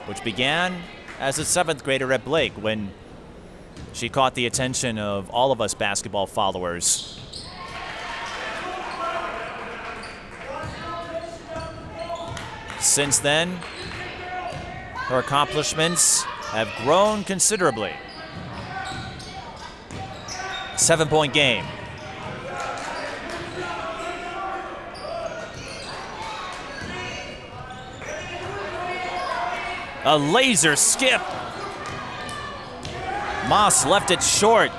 which began as a 7th grader at Blake when she caught the attention of all of us basketball followers. Since then, her accomplishments have grown considerably. 7-point game. A laser skip. Maass left it short.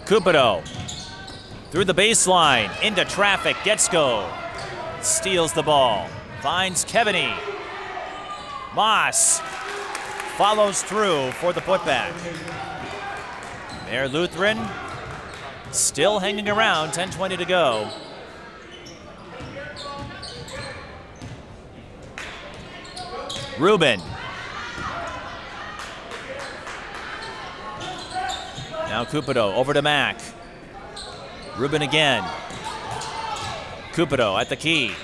Cupido through the baseline, into traffic. Guetzkow steals the ball, finds Kevany. Maass follows through for the putback. Mare Lutheran still hanging around, 10:20 to go. Rubin. Now Cupido over to Mack. Rubin again. Cupido at the key.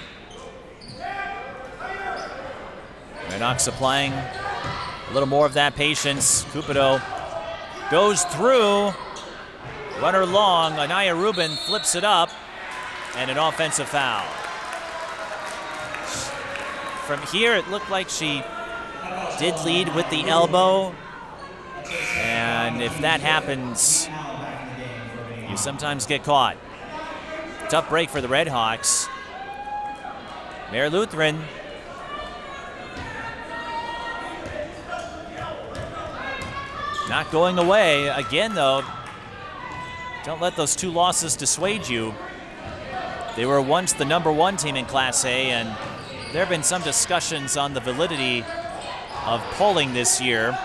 Rednox applying a little more of that patience. Cupido goes through. Runner long. Anaya Rubin flips it up. And an offensive foul. From here, it looked like she did lead with the elbow. And if that happens, you sometimes get caught. Tough break for the Redhawks. Mare Lutheran. Not going away. Again, though, don't let those 2 losses dissuade you. They were once the #1 team in Class A, and there have been some discussions on the validity of polling this year.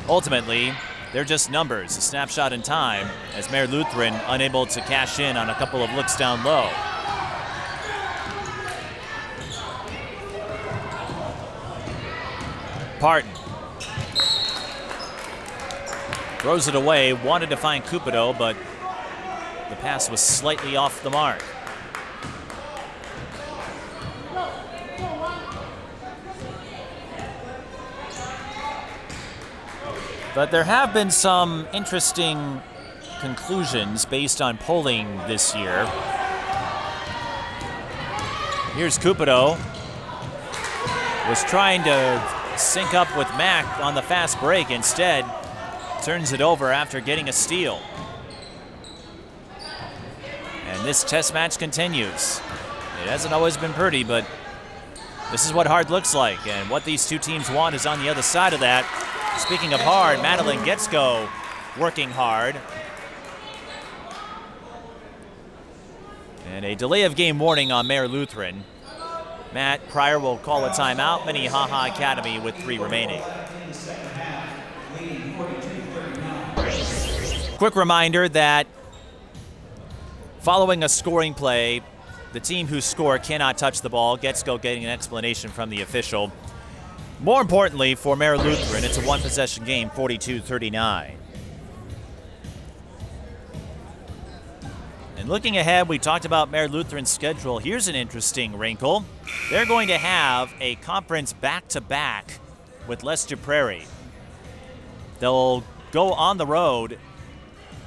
Ultimately, they're just numbers, a snapshot in time, as Mare Lutheran unable to cash in on a couple of looks down low. Parton. Throws it away, wanted to find Cupido, but the pass was slightly off the mark. But there have been some interesting conclusions based on polling this year. Here's Cupido. Was trying to sync up with Mack on the fast break. Instead, turns it over after getting a steal. And this test match continues. It hasn't always been pretty, but this is what hard looks like. And what these two teams want is on the other side of that. Speaking of hard, Madeline Guetzkow working hard. And a delay of game warning on Mayer Lutheran. Matt Pryor will call a timeout. Minnehaha Academy with 3 remaining. Quick reminder that following a scoring play, the team who scored cannot touch the ball. Guetzkow getting an explanation from the official. More importantly, for Mayer Lutheran, it's a one-possession game, 42-39. And looking ahead, we talked about Mayer Lutheran's schedule. Here's an interesting wrinkle. They're going to have a conference back-to-back with Lester Prairie. They'll go on the road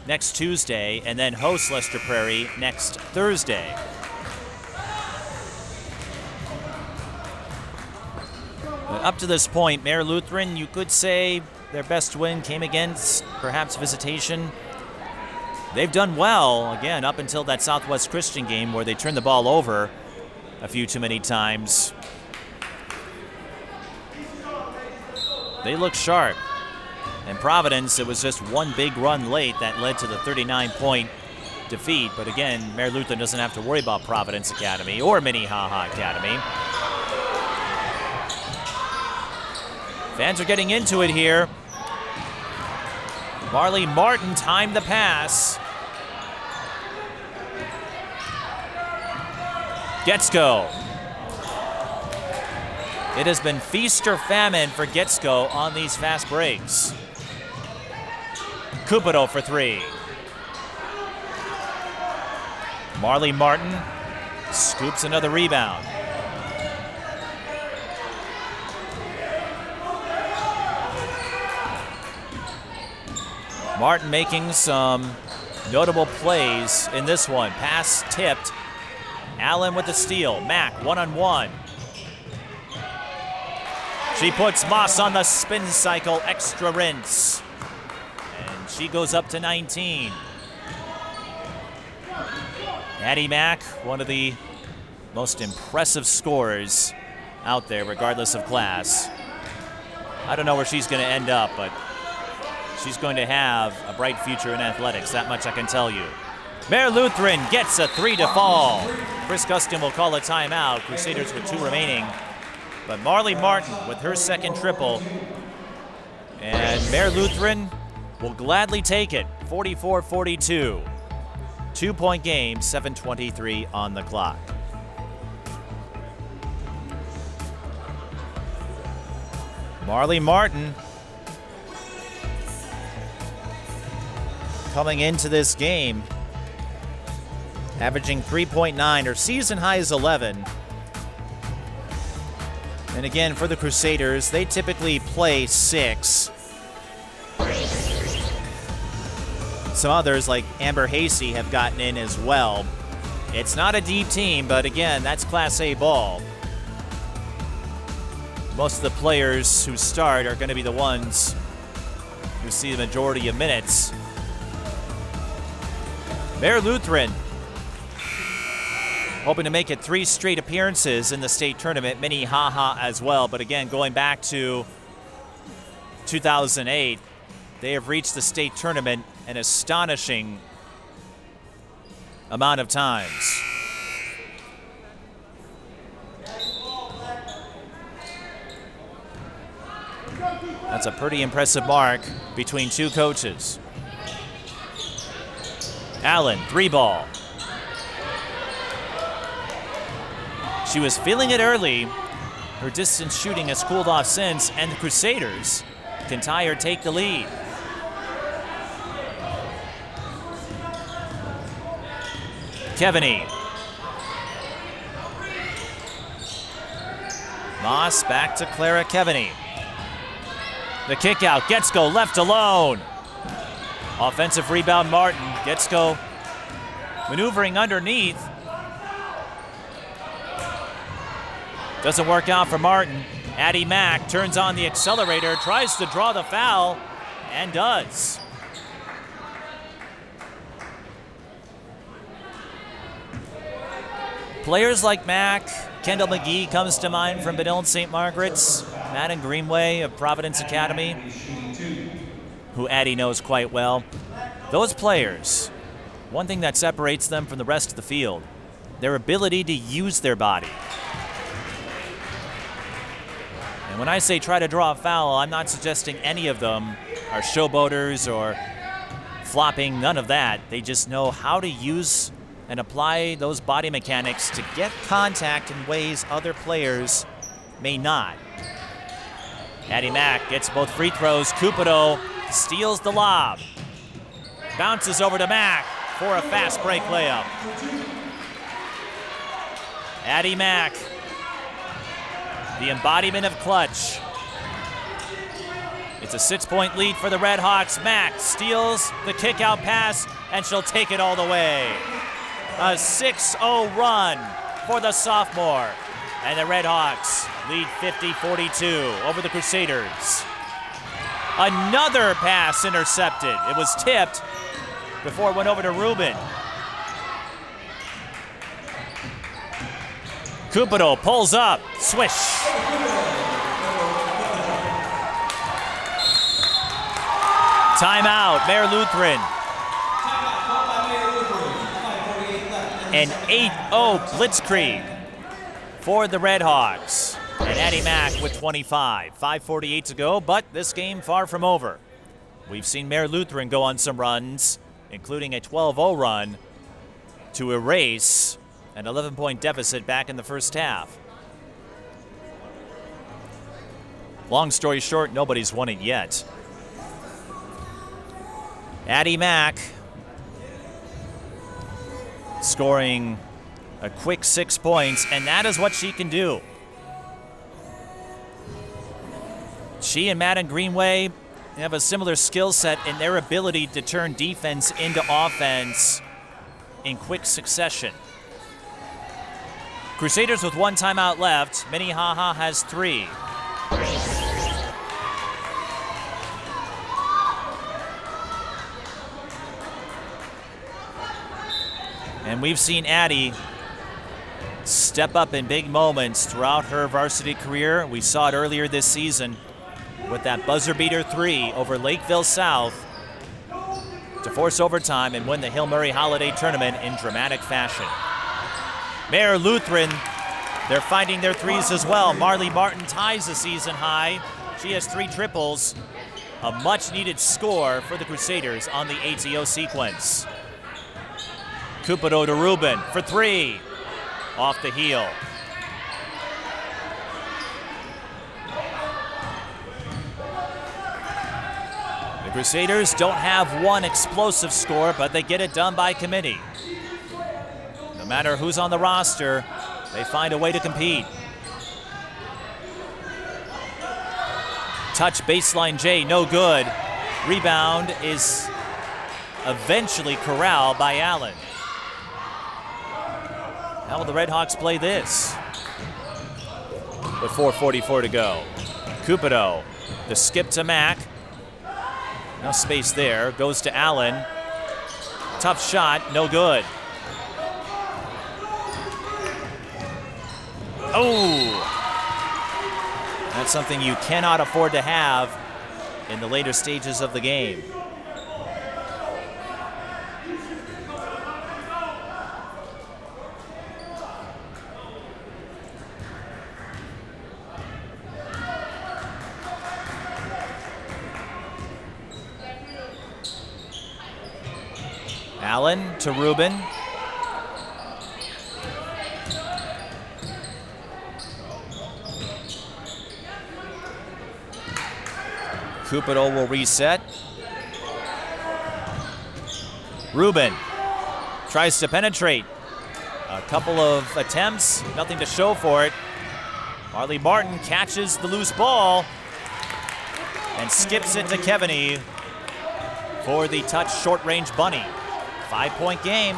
next Tuesday and then host Lester Prairie next Thursday. But up to this point, Mayer Lutheran, you could say their best win came against perhaps Visitation. They've done well, again, up until that Southwest Christian game where they turned the ball over a few too many times. They look sharp. And Providence, it was just one big run late that led to the 39-point defeat. But again, Mayer Lutheran doesn't have to worry about Providence Academy or Minnehaha Academy. Fans are getting into it here. Marley Martin timed the pass. Guetzkow. It has been feast or famine for Guetzkow on these fast breaks. Cupido for 3. Marley Martin scoops another rebound. Martin making some notable plays in this one. Pass tipped. Allen with the steal. Mack one-on-one. She puts Maass on the spin cycle, extra rinse. And she goes up to 19. Addi Mack, one of the most impressive scorers out there, regardless of class. I don't know where she's going to end up, but she's going to have a bright future in athletics, that much I can tell you. Mayer Lutheran gets a 3 to fall. Chris Gustin will call a timeout. Crusaders with 2 remaining. But Marley Martin with her second triple. And Mayer Lutheran will gladly take it, 44-42. 2-point game, 7:23 on the clock. Marley Martin coming into this game, averaging 3.9. Her season high is 11. And again, for the Crusaders, they typically play 6. Some others, like Amber Hasey, have gotten in as well. It's not a deep team, but again, that's Class A ball. Most of the players who start are going to be the ones who see the majority of minutes. Mayer Lutheran hoping to make it 3 straight appearances in the state tournament, Minnehaha as well. But again, going back to 2008, they have reached the state tournament an astonishing amount of times. That's a pretty impressive mark between 2 coaches. Allen, 3-ball. She was feeling it early, Her distance shooting has cooled off since, and the Crusaders can tie or take the lead. Kevaney. Maass back to Clara Kevaney. The kick out, Guetzkow left alone. Offensive rebound, Martin. Guetzkow maneuvering underneath. Doesn't work out for Martin. Addi Mack turns on the accelerator, tries to draw the foul, and does. Players like Mack, Kendall McGee comes to mind from Benilde St. Margaret's, Madeline Greenway of Providence Academy, who Addi knows quite well. Those players, one thing that separates them from the rest of the field, their ability to use their body. And when I say try to draw a foul, I'm not suggesting any of them are showboaters or flopping, none of that. They just know how to use and apply those body mechanics to get contact in ways other players may not. Addi Mack gets both free throws. Cupido steals the lob. Bounces over to Mack for a fast break layup. Addi Mack, the embodiment of clutch. It's a 6-point lead for the Red Hawks. Mack steals the kick-out pass, and she'll take it all the way. A 6-0 run for the sophomore. And the Red Hawks lead 50-42 over the Crusaders. Another pass intercepted. It was tipped before it went over to Rubin. Cupido pulls up, swish. Timeout, Mayor Lutheran. An 8-0 blitzkrieg for the Red Hawks. And Addi Mack with 25. 5:48 to go, but this game far from over. We've seen Mayor Lutheran go on some runs, including a 12-0 run to erase an 11-point deficit back in the first half. Long story short, nobody's won it yet. Addi Mack scoring a quick 6 points, and that is what she can do. She and Madeline Greenway have a similar skill set in their ability to turn defense into offense in quick succession. Crusaders with 1 timeout left. Minnehaha has 3. And we've seen Addi step up in big moments throughout her varsity career. We saw it earlier this season with that buzzer beater 3 over Lakeville South to force overtime and win the Hill Murray Holiday Tournament in dramatic fashion. Mayor Lutheran, they're finding their threes as well. Marley Martin ties the season high. She has 3 triples. A much needed score for the Crusaders on the ATO sequence. Cupido to Rubin for 3. Off the heel. The Crusaders don't have one explosive score, but they get it done by committee. No matter who's on the roster, they find a way to compete. Touch baseline J, no good. Rebound is eventually corralled by Allen. How will the Red Hawks play this? With 4:44 to go. Cupido, the skip to Mack. No space there, goes to Allen. Tough shot, no good. Oh! That's something you cannot afford to have in the later stages of the game. Allen to Rubin. Cupido will reset. Rubin tries to penetrate. A couple of attempts, nothing to show for it. Marley Martin catches the loose ball and skips it to Kevany for the touch short-range bunny. 5-point game.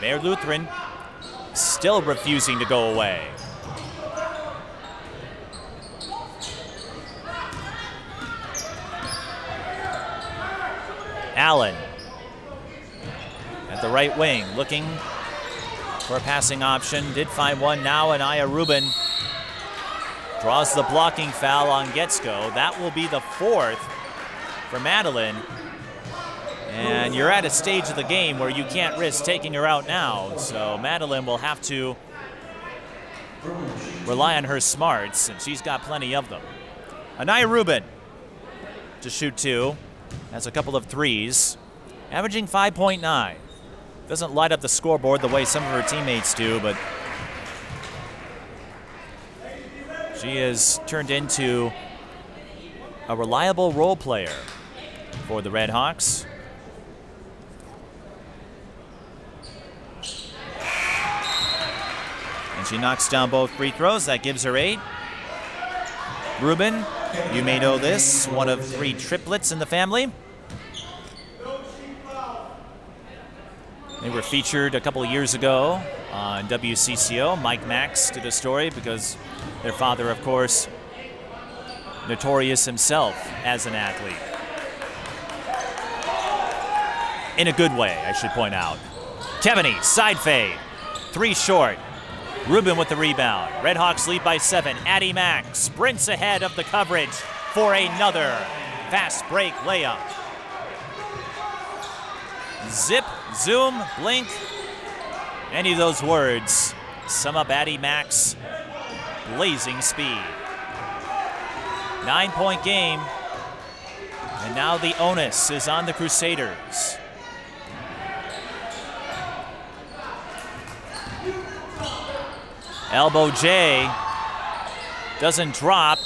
Mayor Lutheran still refusing to go away. Allen at the right wing, looking for a passing option. Did find one now, and Aya Rubin draws the blocking foul on Guetzkow. That will be the 4th for Madeline. And you're at a stage of the game where you can't risk taking her out now. So Madeline will have to rely on her smarts, and she's got plenty of them. Anaya Rubin to shoot 2. Has a couple of threes, averaging 5.9. Doesn't light up the scoreboard the way some of her teammates do, but she has turned into a reliable role player for the Red Hawks. And she knocks down both free throws. That gives her 8. Rubin, you may know this, one of 3 triplets in the family. They were featured a couple of years ago on WCCO. Mike Max did a story because their father, of course, notorious himself as an athlete. In a good way, I should point out. Kevany, side fade, 3 short. Rubin with the rebound. Red Hawks lead by 7. Addi Mack sprints ahead of the coverage for another fast break layup. Zip, zoom, blink. Any of those words sum up Addi Mack's blazing speed. 9-point game. And now the onus is on the Crusaders. Elbow J doesn't drop,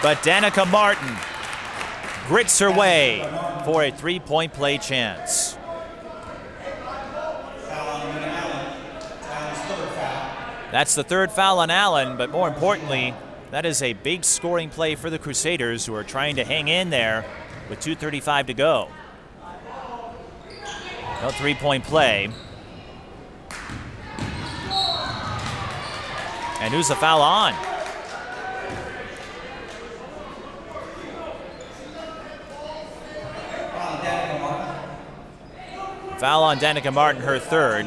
but Danica Martin grits her way for a 3-point play chance. That's the 3rd foul on Allen, but more importantly, that is a big scoring play for the Crusaders, who are trying to hang in there with 2:35 to go. No 3-point play. And who's the foul on? Foul on Danica Martin, her 3rd.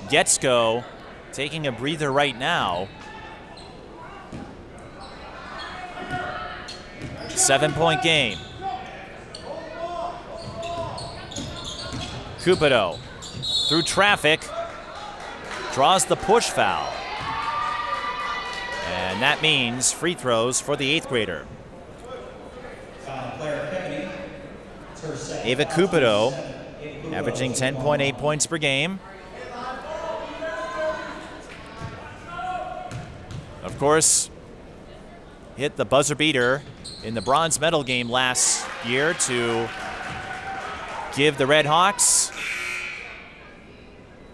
Guetzkow taking a breather right now. 7-point game. Cupido through traffic draws the push foul. And that means free throws for the 8th grader. Ava Cupido averaging 10.8 points per game. Of course, hit the buzzer beater in the bronze medal game last year to give the Red Hawks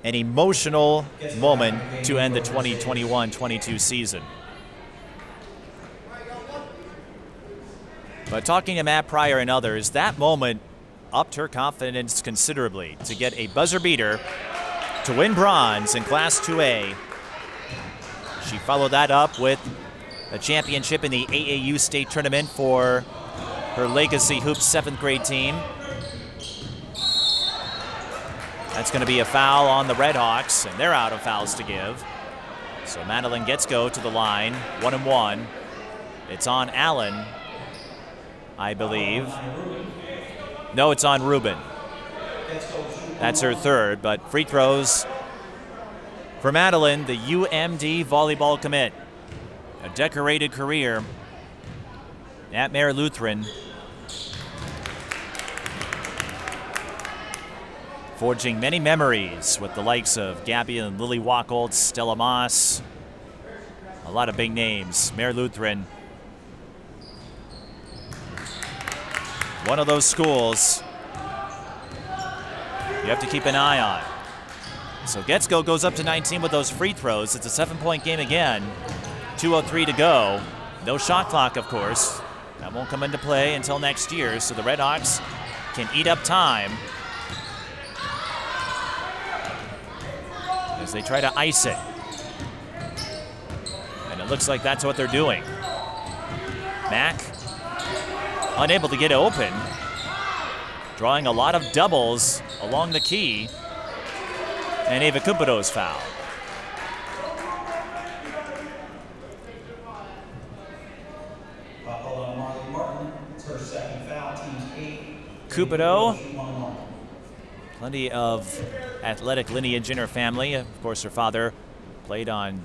an emotional moment to end the 2021-22 season. But talking to Matt Pryor and others, that moment upped her confidence considerably to get a buzzer beater to win bronze in Class 2A. She followed that up with a championship in the AAU state tournament for her Legacy Hoops 7th grade team. That's going to be a foul on the Red Hawks, and they're out of fouls to give. So Madeline Guetzkow to the line, 1-1. It's on Allen, I believe. No, it's on Rubin. That's her 3rd, but free throws for Madeline, the UMD volleyball commit. A decorated career at Mayor Lutheran. Forging many memories with the likes of Gabby and Lily Wackold, Stella Maass. A lot of big names. Mayor Lutheran one of those schools you have to keep an eye on. So Guetzkow goes up to 19 with those free throws. It's a 7-point game again. 2:03 to go. No shot clock, of course. That won't come into play until next year, so the Redhawks can eat up time as they try to ice it. And it looks like that's what they're doing. Mack unable to get open, drawing a lot of doubles along the key, and Ava Cupido's foul. Cupido, plenty of athletic lineage in her family. Of course, her father played on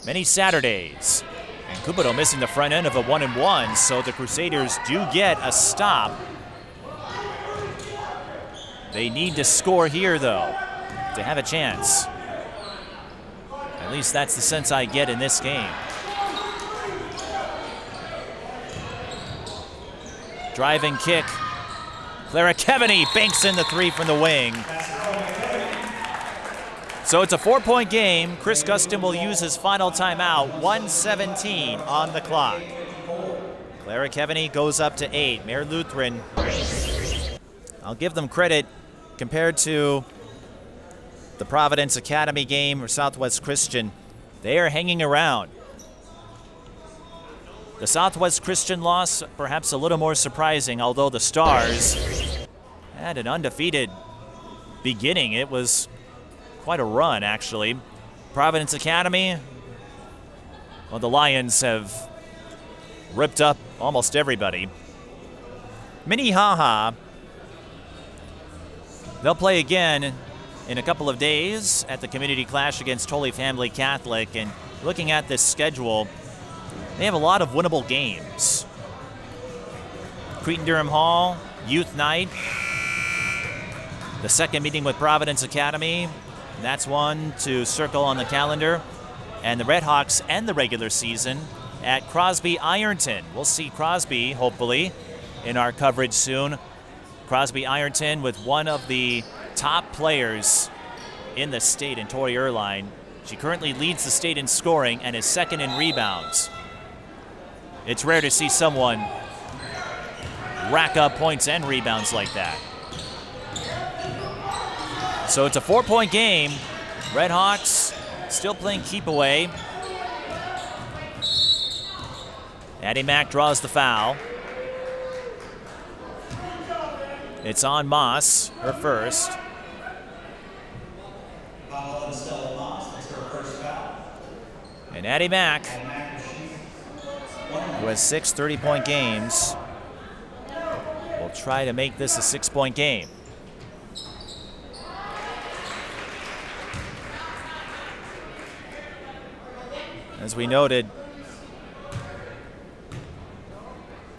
many Saturdays. And Cupido missing the front end of a 1-and-1, so the Crusaders do get a stop. They need to score here, though, to have a chance. At least that's the sense I get in this game. Driving kick. Clara Kevany banks in the three from the wing. So it's a 4-point game. Chris Gustin will use his final timeout. 1:17 on the clock. Clara Kevany goes up to 8. Mayor Lutheran, I'll give them credit compared to the Providence Academy game or Southwest Christian. They are hanging around. The Southwest Christian loss, perhaps a little more surprising, although the Stars had an undefeated beginning. It was quite a run, actually. Providence Academy, well, the Lions have ripped up almost everybody. Minnehaha, they'll play again in a couple of days at the Community Clash against Holy Family Catholic. And looking at this schedule, they have a lot of winnable games. Cretin-Durham Hall, Youth Night, the second meeting with Providence Academy. That's one to circle on the calendar. And the Redhawks end the regular season at Crosby Ironton. We'll see Crosby, hopefully, in our coverage soon. Crosby Ironton with one of the top players in the state in Tori Erline. She currently leads the state in scoring and is second in rebounds. It's rare to see someone rack up points and rebounds like that. So it's a 4-point game. Redhawks still playing keep away. Addi Mack draws the foul. It's on Maass, her first. Stella Maass, that's her first foul. And Addi Mack, who has 6 30-point games, will try to make this a 6-point game. As we noted,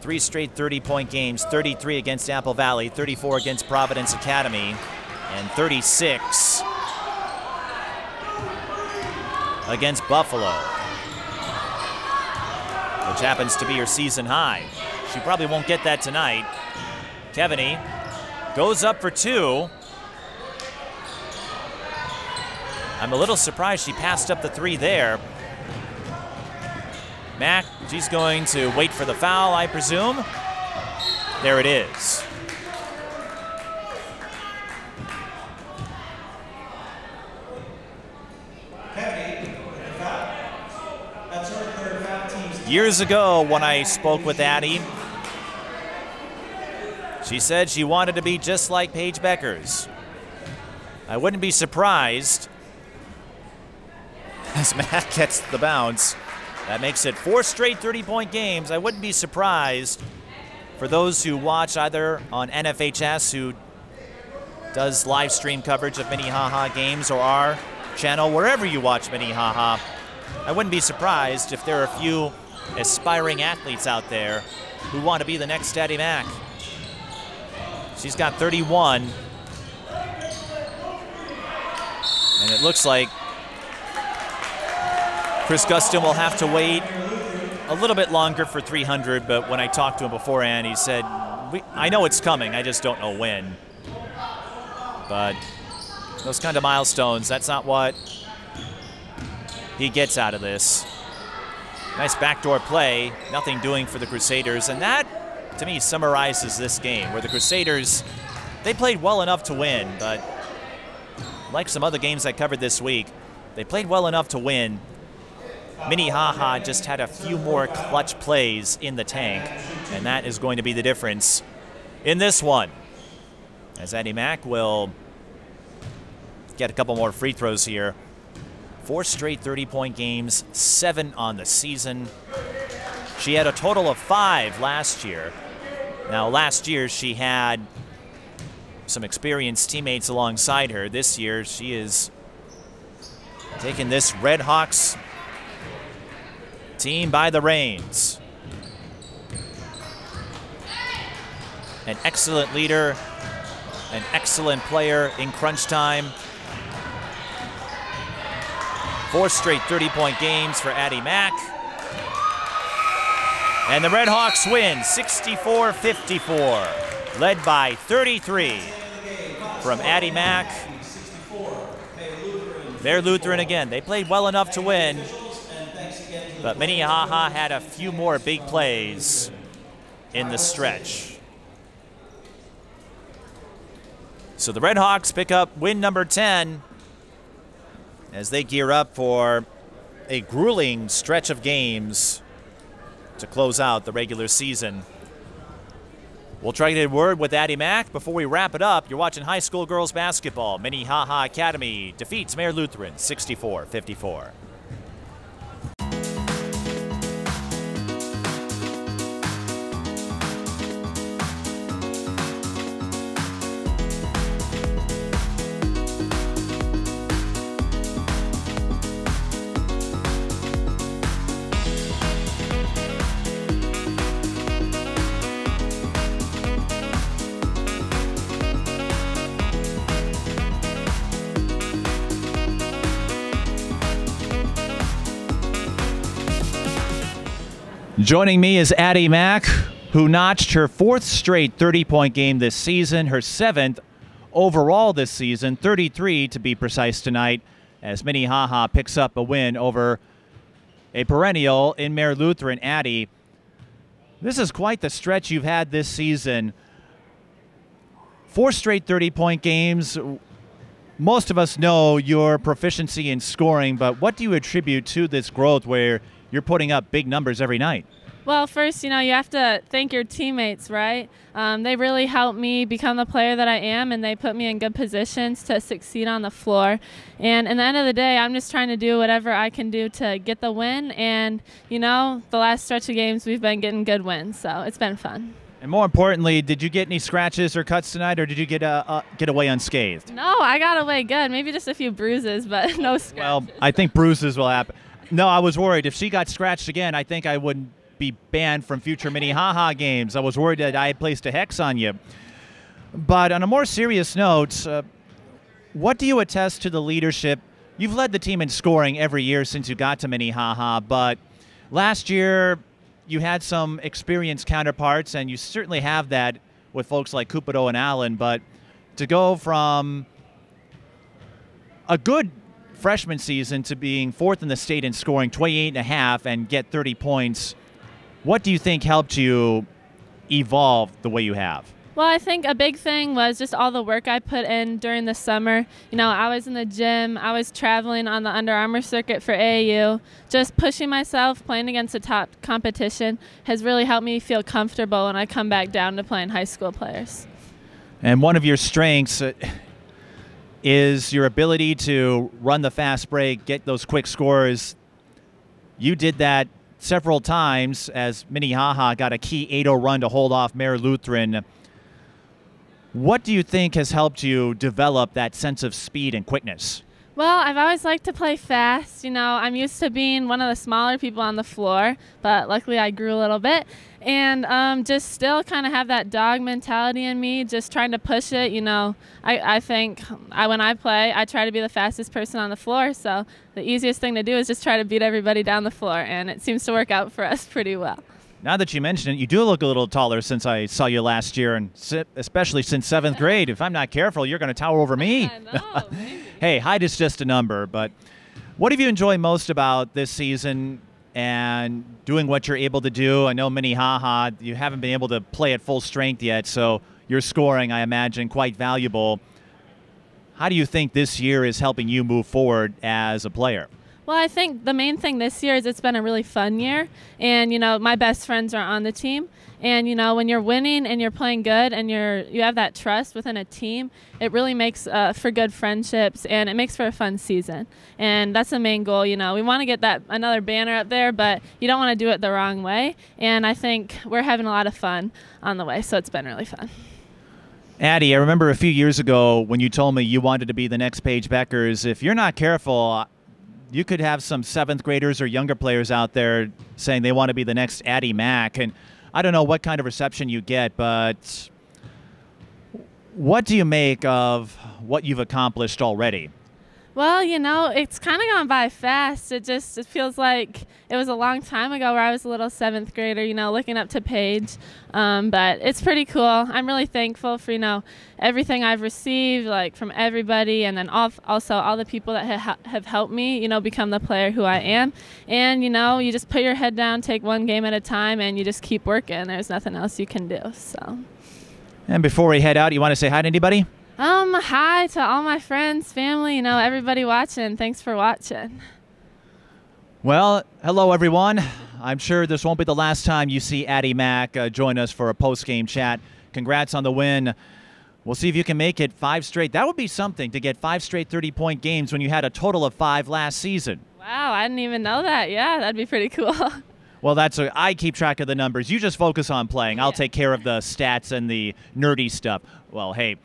3 straight 30-point games, 33 against Apple Valley, 34 against Providence Academy, and 36 against Buffalo, which happens to be her season high. She probably won't get that tonight. Kevany goes up for 2. I'm a little surprised she passed up the 3 there. Mack, she's going to wait for the foul, I presume. There it is. Years ago, when I spoke with Addi, she said she wanted to be just like Paige Beckers. I wouldn't be surprised as Mack gets the bounce. That makes it 4 straight 30-point games. I wouldn't be surprised for those who watch either on NFHS, who does live stream coverage of Minnehaha games, or our channel, wherever you watch Minnehaha. I wouldn't be surprised if there are a few aspiring athletes out there who want to be the next Addi Mack. She's got 31. And it looks like Chris Gustin will have to wait a little bit longer for 300, but when I talked to him beforehand, he said I know it's coming. I just don't know when. But those kind of milestones, that's not what he gets out of this. Nice backdoor play, nothing doing for the Crusaders, and that, to me, summarizes this game, where the Crusaders, they played well enough to win, but like some other games I covered this week, they played well enough to win. Minnehaha just had a few more clutch plays in the tank, and that is going to be the difference in this one, as Addi Mack will get a couple more free throws here. 4 straight 30-point games, 7 on the season. She had a total of 5 last year. Now, last year she had some experienced teammates alongside her. This year she is taking this Red Hawks team by the reins. An excellent leader, an excellent player in crunch time. 4 straight 30-point games for Addi Mack. And the Red Hawks win 64-54, led by 33 from Addi Mack. They're Lutheran again. They played well enough to win, but Minnehaha had a few more big plays in the stretch. So the Red Hawks pick up win number 10 as they gear up for a grueling stretch of games to close out the regular season. We'll try to get a word with Addi Mack before we wrap it up. You're watching high school girls basketball. Minnehaha Academy defeats Mayor Lutheran 64-54. Joining me is Addi Mack, who notched her 4th straight 30-point game this season, her 7th overall this season, 33 to be precise tonight, as Minnehaha picks up a win over a perennial in Mayor Lutheran. Addi, this is quite the stretch you've had this season. 4 straight 30-point games. Most of us know your proficiency in scoring, but what do you attribute to this growth where you're putting up big numbers every night? Well, first, you have to thank your teammates, right? They really helped me become the player that I am, and they put me in good positions to succeed on the floor. And at the end of the day, I'm just trying to do whatever I can do to get the win. And, the last stretch of games, we've been getting good wins, so it's been fun. And more importantly, did you get any scratches or cuts tonight, or did you get away unscathed? No, I got away good. Maybe just a few bruises, but no scratches. Well, I think bruises will happen. No, I was worried. If she got scratched again, I think I would be banned from future Minnehaha games. I was worried that I had placed a hex on you. But on a more serious note, what do you attest to the leadership? You've led the team in scoring every year since you got to Minnehaha, but last year you had some experienced counterparts, and you certainly have that with folks like Cupido and Allen, but to go from a good freshman season to being 4th in the state in scoring, 28.5, and get 30 points, what do you think helped you evolve the way you have? Well, I think a big thing was just all the work I put in during the summer. I was in the gym, I was traveling on the Under Armour circuit for AAU. Just pushing myself, playing against the top competition has really helped me feel comfortable when I come back down to playing high school players. And one of your strengths is your ability to run the fast break, get those quick scores. You did that several times as Minnehaha got a key 8-0 run to hold off Mayor Lutheran. What do you think has helped you develop that sense of speed and quickness? Well, I've always liked to play fast. I'm used to being one of the smaller people on the floor, but luckily I grew a little bit. And just still kind of have that dog mentality in me, just trying to push it. I think when I play, I try to be the fastest person on the floor. So the easiest thing to do is just try to beat everybody down the floor, and it seems to work out for us pretty well. Now that you mention it, you do look a little taller since I saw you last year, and especially since 7th grade. If I'm not careful, you're going to tower over me. I know, maybe. Hey, height is just a number, but what have you enjoyed most about this season and doing what you're able to do? I know Minnehaha, you haven't been able to play at full strength yet, so your scoring, I imagine, quite valuable. How do you think this year is helping you move forward as a player? Well, I think the main thing this year is it's been a really fun year. And, you know, my best friends are on the team. And, you know, when you're winning and you're playing good and you have that trust within a team, it really makes for good friendships, and it makes for a fun season. And that's the main goal. You know, we want to get that another banner up there, but you don't want to do it the wrong way. And I think we're having a lot of fun on the way, so it's been really fun. Addi, I remember a few years ago when you told me you wanted to be the next Paige Beckers. If you're not careful, you could have some 7th graders or younger players out there saying they want to be the next Addi Mack. And I don't know what kind of reception you get, but what do you make of what you've accomplished already? Well, you know, it's kind of gone by fast. It feels like it was a long time ago where I was a little 7th grader, you know, looking up to Paige. But it's pretty cool. I'm really thankful for, you know, everything I've received, like from everybody, and then also all the people that have helped me, you know, become the player who I am. And, you know, you just put your head down, take one game at a time, and you just keep working. There's nothing else you can do. So. And before we head out, you want to say hi to anybody? Hi to all my friends, family, you know, everybody watching. Thanks for watching. Well, hello, everyone. I'm sure this won't be the last time you see Addi Mack join us for a post-game chat. Congrats on the win. We'll see if you can make it 5 straight. That would be something, to get 5 straight 30-point games when you had a total of 5 last season. Wow, I didn't even know that. Yeah, that'd be pretty cool. Well, I keep track of the numbers. You just focus on playing. I'll take care of the stats and the nerdy stuff. Well, hey,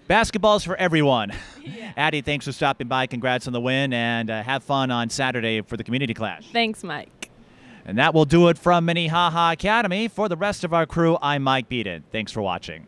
basketball's for everyone. Yeah. Addi, thanks for stopping by. Congrats on the win, and have fun on Saturday for the community clash. Thanks, Mike. And that will do it from Minnehaha Academy. For the rest of our crew, I'm Mike Beaton. Thanks for watching.